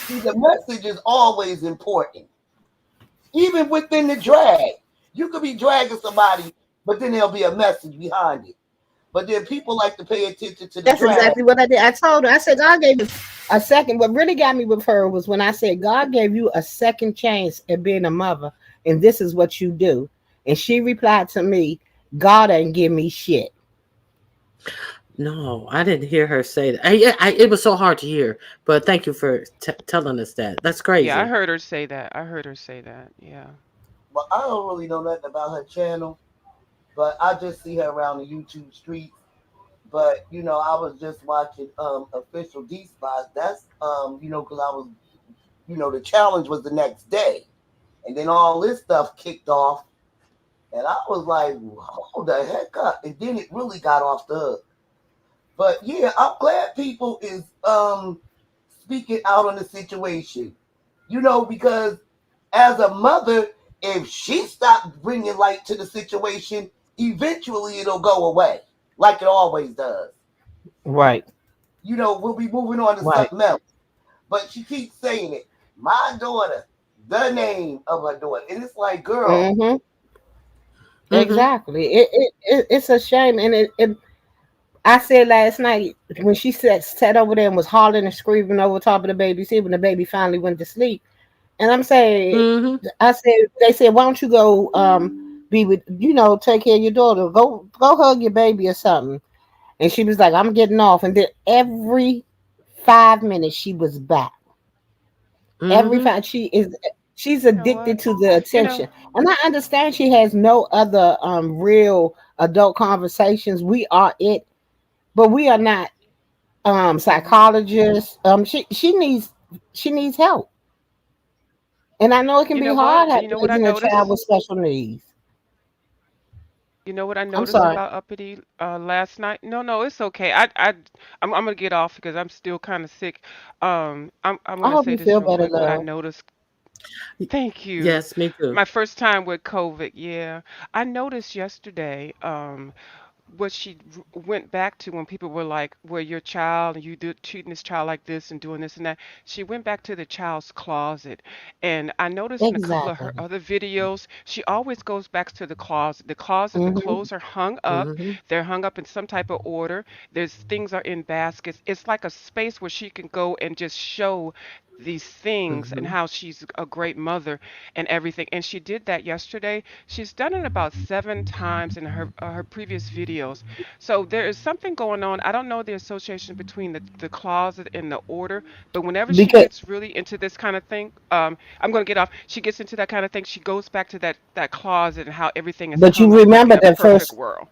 See, the message is always important. Even within the drag. You could be dragging somebody, but then there'll be a message behind it. But then people like to pay attention to the That's drag. exactly what I did. I told her, I said, God gave you a second. What really got me with her was when I said, God gave you a second chance at being a mother, and this is what you do. And she replied to me, God ain't give me shit. No, I didn't hear her say that. It was so hard to hear, but thank you for telling us that. That's Yeah, I crazy. heard her say that. I heard her say that. Yeah. But I don't really know nothing about her channel. But I just see her around the YouTube streets. But I was just watching official D spot. That's because I was the challenge was the next day, and then all this stuff kicked off, and I was like, hold the heck up, and then it really got off the hook. But yeah, I'm glad people is speaking out on the situation, because as a mother, if she stopped bringing light to the situation, eventually it'll go away, like it always does. Right, We'll be moving on to right. something else. But she keeps saying it. My daughter, the name of her daughter. And it's like, girl, Mm-hmm. Mm-hmm. Exactly. It's a shame. And I said last night when she sat over there and was hollering and screaming over top of the baby's head when the baby finally went to sleep. And I'm saying, Mm-hmm. I said, they said, why don't you go be with, take care of your daughter. Go hug your baby or something. And she was like, I'm getting off. And then every 5 minutes she was back. Every Mm-hmm. five she's You know addicted what? to the You know, attention. And I understand she has no other real adult conversations. We are it, but we are not psychologists. She needs help. And I know it can you be know what? hard You know what I raising a child noticed? with special needs. You know what I I'm noticed sorry. about Uppity last night? No, no, it's okay. I'm gonna get off because I'm still kind of sick. I'm I gonna hope say you this feel real better, quick. What I love. noticed. Thank you. Yes, me too. My first time with COVID. Yeah, I noticed yesterday. what she went back to when people were like, "Well, your child, and you do treating this child like this and doing this and that." She went back to the child's closet, and I noticed in a couple of her Exactly. other videos, she always goes back to the closet. The closet, the Hmm. clothes are hung up. Mm-hmm. They're hung up in some type of order. There's things are in baskets. It's like a space where she can go and just show these things and Mm-hmm. how she's a great mother and everything. And she did that yesterday. She's done it about 7 times in her previous videos. So there is something going on. I don't know the association between the closet and the order, but whenever she Because, gets really into this kind of thing, I'm going to get off. She gets into that kind of thing. She goes back to that closet and how everything is but you hung up like remember in a the perfect first, world.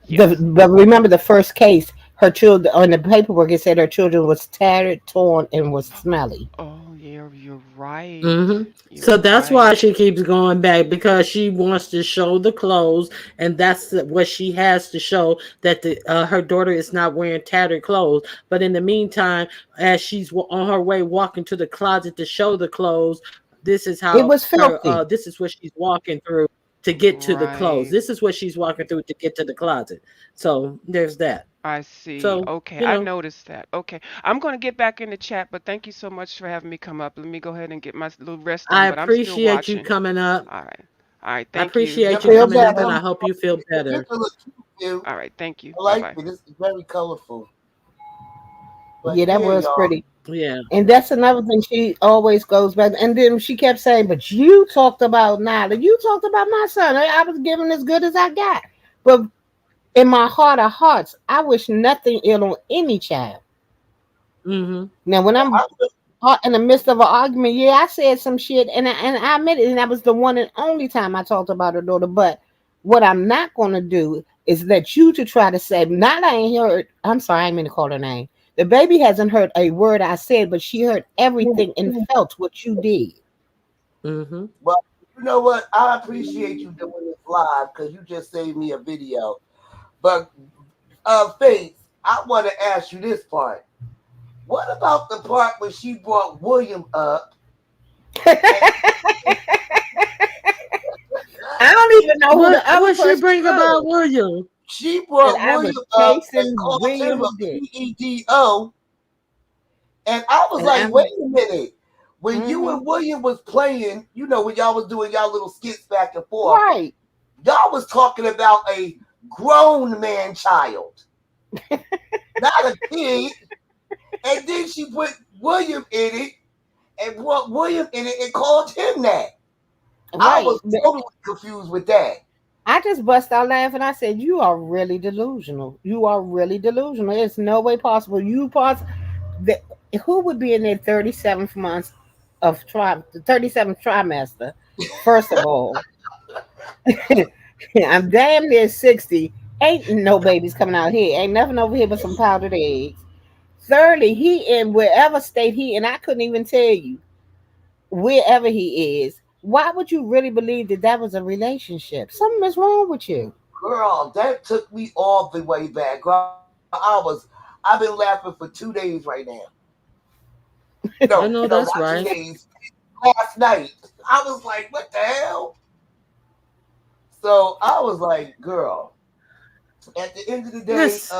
the Yes. but remember the first case. Her children on the paperwork. It said her children was tattered, torn, and was smelly. Oh, yeah, you're right. Mm-hmm. You're So that's why right. she keeps going back because she wants to show the clothes, and that's what she has to show that the her daughter is not wearing tattered clothes. But in the meantime, as she's on her way walking to the closet to show the clothes, this is It how was her filthy. this is what she's walking through to get to the clothes. Right. This is what she's walking through to get to the closet. So there's that. I see. So Okay, you I know, noticed that. Okay, I'm going to get back in the chat, but thank you so much for having me come up. Let me go ahead and get my little rest I on, but I'm still appreciate you watching. coming up. All right. All right, I thank you. Your appreciate you Feel coming up, picture and better. I hope you feel your better. picture look cute, too. All right, thank you. I like Bye-bye. it. It's very colorful. But Yeah, that yeah, was y'all. pretty. Yeah. And that's another thing she always goes back. And then she kept saying, "But you talked about Nyla. You talked about my son. I was giving as good as I got." But in my heart of hearts, I wish nothing ill on any child. Mm-hmm. Now, when I'm I, in the midst of an argument, yeah, I said some shit, and I admit it, and that was the one and only time I talked about her daughter. But what I'm not going to do is let you to try to say, not I ain't heard. I'm sorry, I ain't mean to call her name. The baby hasn't heard a word I said, but she heard everything and felt what you did. Mm-hmm. well, you know what? I appreciate you doing this live because you just saved me a video. But Faith, I want to ask you this part. What about the part when she brought William up and I don't even know who the other What she person bring about was. William? she And brought I William was up and chasing called him a William dick. PEDO? And I was And I like, wait was, a minute. When you mm-hmm, and William was playing, when y'all was doing y'all little skits back and forth, right. y'all was talking about a grown man child, not a kid. And then she put William in it and brought William in it and called him that. I Right. was totally confused with that. I just bust out laughing. I said, "You are really delusional. You are really delusional. It's no way possible. The, who would be in their 37th month of the 37th trimester? First of all, I'm damn near 60. Ain't no babies coming out here. Ain't nothing over here but some powdered eggs. Thirdly, he in wherever state he and I couldn't even tell you wherever he is. Why would you really believe that that was a relationship? Something is wrong with you. Girl, that took me all the way back. Girl, I've been laughing for 2 days right now. No, I know not that's 2 days. right. Last night. I was like, what the hell? So I was like, girl, at the end of the day, Yes.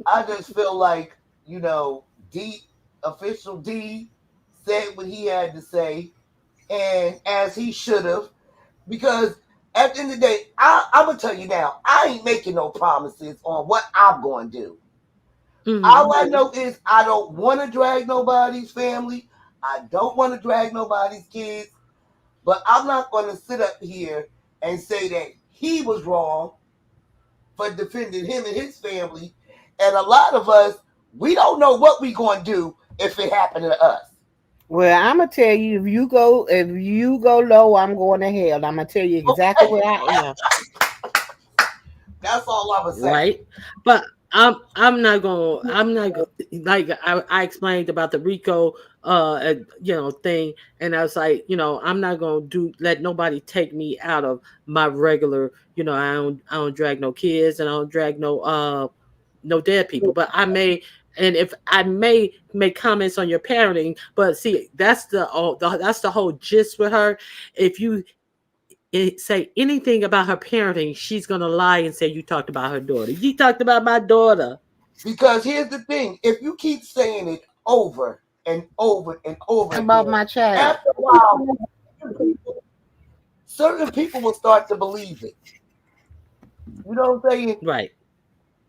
I just feel like, D, official D, said what he had to say, and as he should have, because at the end of the day, I'm going to tell you now, I ain't making no promises on what I'm going to do. Mm-hmm. All I know is I don't want to drag nobody's family. I don't want to drag nobody's kids. But I'm not going to sit up here and say that he was wrong for defending him and his family. And a lot of us, we don't know what we going to do if it happened to us. Well, I'm gonna tell you if you go low, I'm going to hell. I'm gonna tell you exactly where I am. That's all I'm going to say. Right. But I'm not gonna like I explained about the Rico thing, and I was like, I'm not gonna let nobody take me out of my regular, I don't drag no kids and I don't drag no dead people. But I may, and if I may make comments on your parenting, but see, that's the whole gist with her. If you say anything about her parenting, she's gonna lie and say you talked about her daughter. You talked about my daughter. Because here's the thing: if you keep saying it over and over and over About again, my child. after a while, certain people will start to believe it. You know what I'm saying? Right.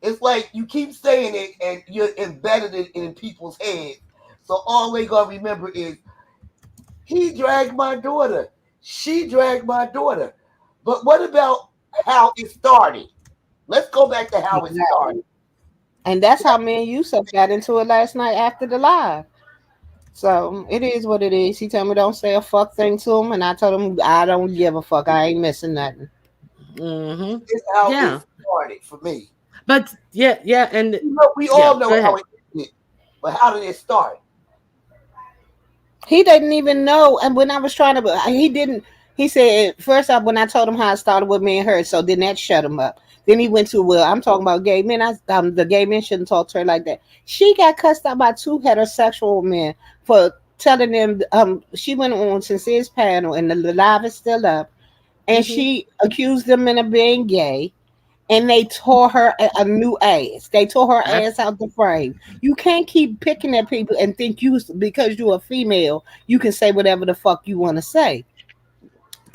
It's like you keep saying it and you're embedded it in people's heads. So all they gonna remember is he dragged my daughter. She dragged my daughter. But what about how it started? Let's go back to how it started. And that's how me and Yusuf got into it last night after the live. So it is what it is. He told me don't say a fuck thing to him, and I told him I don't give a fuck. I ain't missing nothing. Mm-hmm. This is how Yeah. it started for me. But yeah, and You know, we all know how it ended, but how did it start? He didn't even know. And when I was trying to, he didn't. He said first off when I told him how it started with me and her, so then that shut him up. Then he went to, well, I'm talking about gay men. The gay men shouldn't talk to her like that. She got cussed out by 2 heterosexual men for telling them. She went on Sincere's panel, and the live is still up, and she accused them of being gay. And they tore her a new ass. They tore her ass out the frame. You can't keep picking at people and think you because you're a female, you can say whatever the fuck you want to say.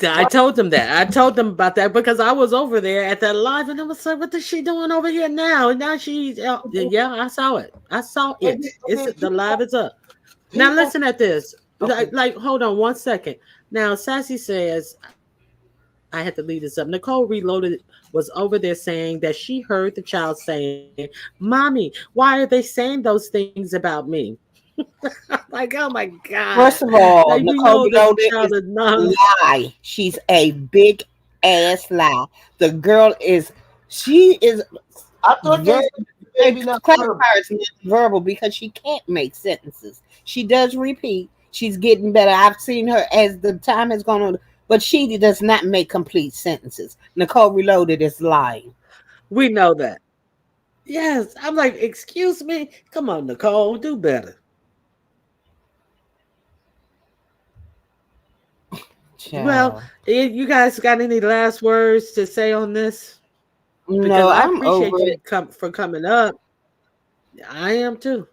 I told them that. I told them about that because I was over there at that live, and I was like, "What is she doing over here now?" And now she's, yeah, I saw it. I saw it. It's the live is up. Now listen at this. Like, hold on 1 second. Now, Sassy says, I had to leave this up. Nicole Reloaded was over there saying that she heard the child saying, "Mommy, why are they saying those things about me?" Like, oh my God. First of all, Like, we Nicole know that the Reloaded child is is not. lie. She's a big ass lie. The girl is, she is I thought they said maybe not verbal. classify as verbal because she can't make sentences. She does repeat. She's getting better. I've seen her as the time has gone on, but she does not make complete sentences. Nicole Reloaded is lying. We know that. Yes. I'm like, excuse me. Come on, Nicole, do better. Well, Child. you guys got any last words to say on this? No, Because I I'm over appreciate you it. for coming up. I am too.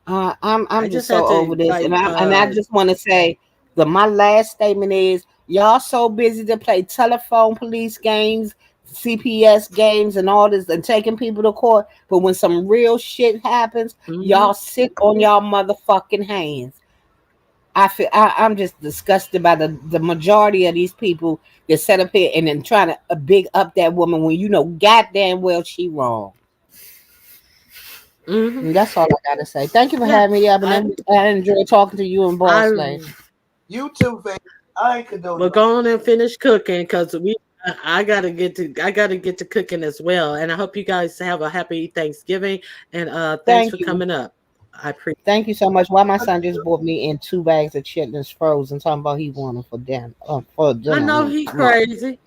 I'm I just just so had over to this, and like I just want to say my last statement is y'all so busy to play telephone police games, CPS games, and all this, and taking people to court. But when some real shit happens, y'all sit on y'all motherfucking hands. I'm just disgusted by the majority of these people that set up here and then trying to big up that woman when you know goddamn well she wrong. And that's all I gotta say. Thank you for Yeah. having me up, and I enjoy talking to you and Boss Lady. You too, baby. I ain't We'll condoning. go on and finish cooking because I gotta get to cooking as well. And I hope you guys have a happy Thanksgiving and thanks for Thank you. coming up. I appreciate. Thank you so much. Why my son just bought me in 2 bags of chitlins frozen, talking about he want them for dinner. For I dinner. know he No. crazy.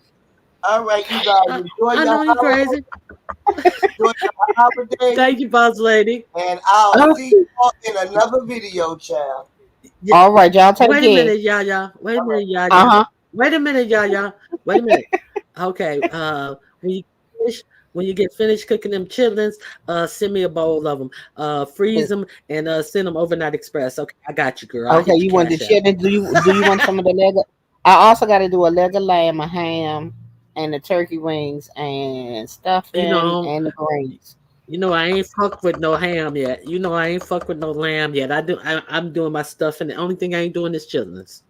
All right, you guys enjoy I your know he holiday. crazy. Enjoy your holiday, Thank you, boss lady. and I'll Oh, see you all in another video, child. Y- all right, y'all take Wait a care. minute, Yaya. Wait a All right. minute, Yaya. Uh-huh. Wait a minute, Yaya. Wait a minute. Okay. When you finish, when you get finished cooking them chitlins, send me a bowl of them. Freeze them and send them overnight express. Okay, I got you, girl. I'll Okay, hit your you want the cash app. chitlins? Do you want some of the leg? I also got to do a leg of lamb, a ham, and the turkey wings and You stuffing know, and the greens. I ain't fucked with no ham yet. I ain't fucked with no lamb yet. I'm doing my stuff, and the only thing I ain't doing is chitlins.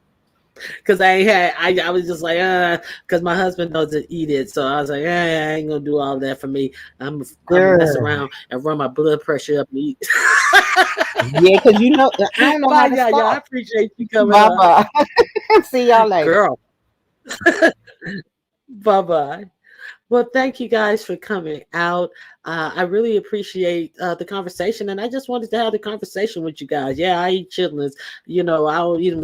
Cause I was just like, cause my husband doesn't eat it, so I was like, I ain't gonna do all that for me. I'm gonna mess Girl. around and run my blood pressure up and eat. Yeah, because I don't know Bye, how to yeah, I start. appreciate you coming Bye up, bye. See y'all later. girl. Bye bye. Well, thank you guys for coming out. I really appreciate the conversation, and I just wanted to have the conversation with you guys. Yeah, I eat chitlins. I don't eat them.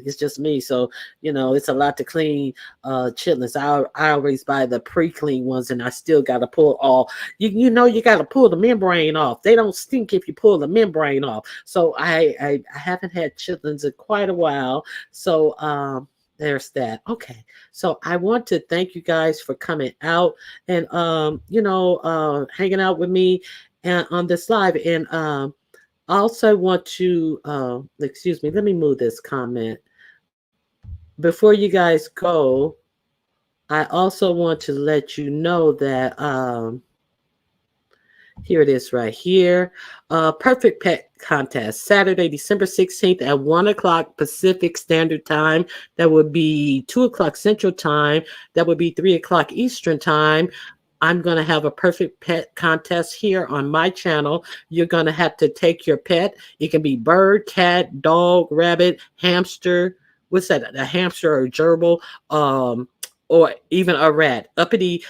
It's just me. So, it's a lot to clean chitlins. I always buy the pre-clean ones, and I still got to pull all. You got to pull the membrane off. They don't stink if you pull the membrane off. So I haven't had chitlins in quite a while. So there's that. Okay. So I want to thank you guys for coming out and hanging out with me and on this live. And I also want to excuse me, let me move this comment. Before you guys go, I also want to let you know that here it is right here. Perfect Pet Contest, Saturday, December 16th at 1 o'clock Pacific Standard Time. That would be 2 o'clock Central Time. That would be 3 o'clock Eastern Time. I'm going to have a perfect pet contest here on my channel. You're going to have to take your pet. It can be bird, cat, dog, rabbit, hamster. What's that? A hamster or a gerbil, or even a rat. Uppity,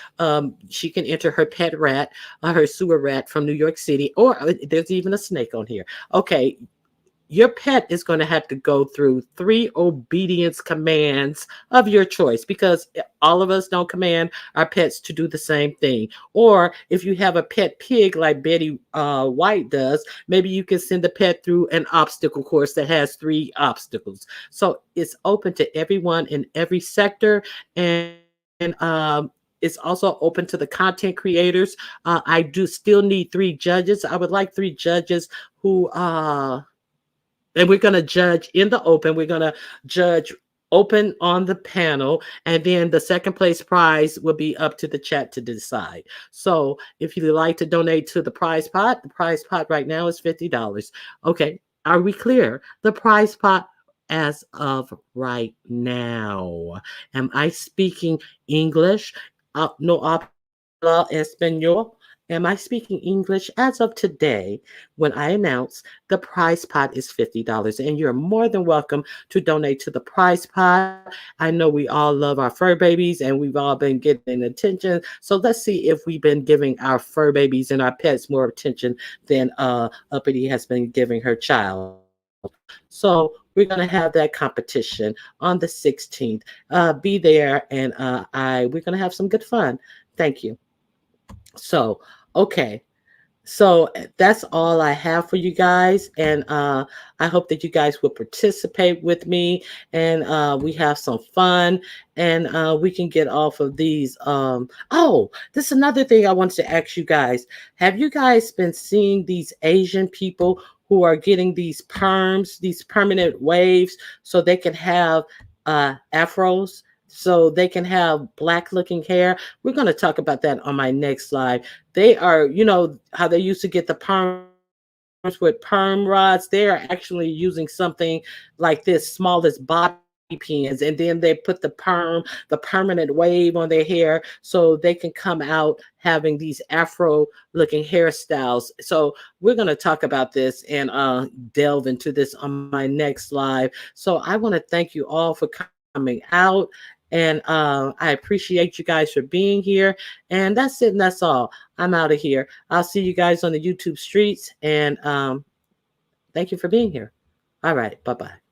she can enter her pet rat, her sewer rat from New York City, or there's even a snake on here. Okay, your pet is going to have to go through 3 obedience commands of your choice, because all of us don't command our pets to do the same thing. Or if you have a pet pig like Betty White does, maybe you can send the pet through an obstacle course that has 3 obstacles. So it's open to everyone in every sector, and it's also open to the content creators. I do still need 3 judges. I would like 3 judges who and we're going to judge in the open. We're going to judge open on the panel, and then the second place prize will be up to the chat to decide. So if you'd like to donate to the prize pot right now is $50. Okay, are we clear? The prize pot as of right now. Am I speaking English? No habla español. Am I speaking English? As of today, when I announce the prize pot is $50, and you're more than welcome to donate to the prize pot. I know we all love our fur babies, and we've all been getting attention. So let's see if we've been giving our fur babies and our pets more attention than Uppity has been giving her child. So we're going to have that competition on the 16th. Be there, and we're going to have some good fun. Thank you. So, okay. So that's all I have for you guys. And I hope that you guys will participate with me, and we have some fun, and we can get off of these. Oh, this is another thing I wanted to ask you guys. Have you guys been seeing these Asian people who are getting these perms, these permanent waves, so they can have afros? So they can have black looking hair. We're going to talk about that on my next live. They are, how they used to get the perms with perm rods. They are actually using something like this, small as bobby pins, and then they put the permanent wave on their hair, so they can come out having these afro looking hairstyles. So we're going to talk about this and delve into this on my next live. So I want to thank you all for coming out. And I appreciate you guys for being here. And that's it. And that's all. I'm out of here. I'll see you guys on the YouTube streets. And thank you for being here. All right. Bye-bye.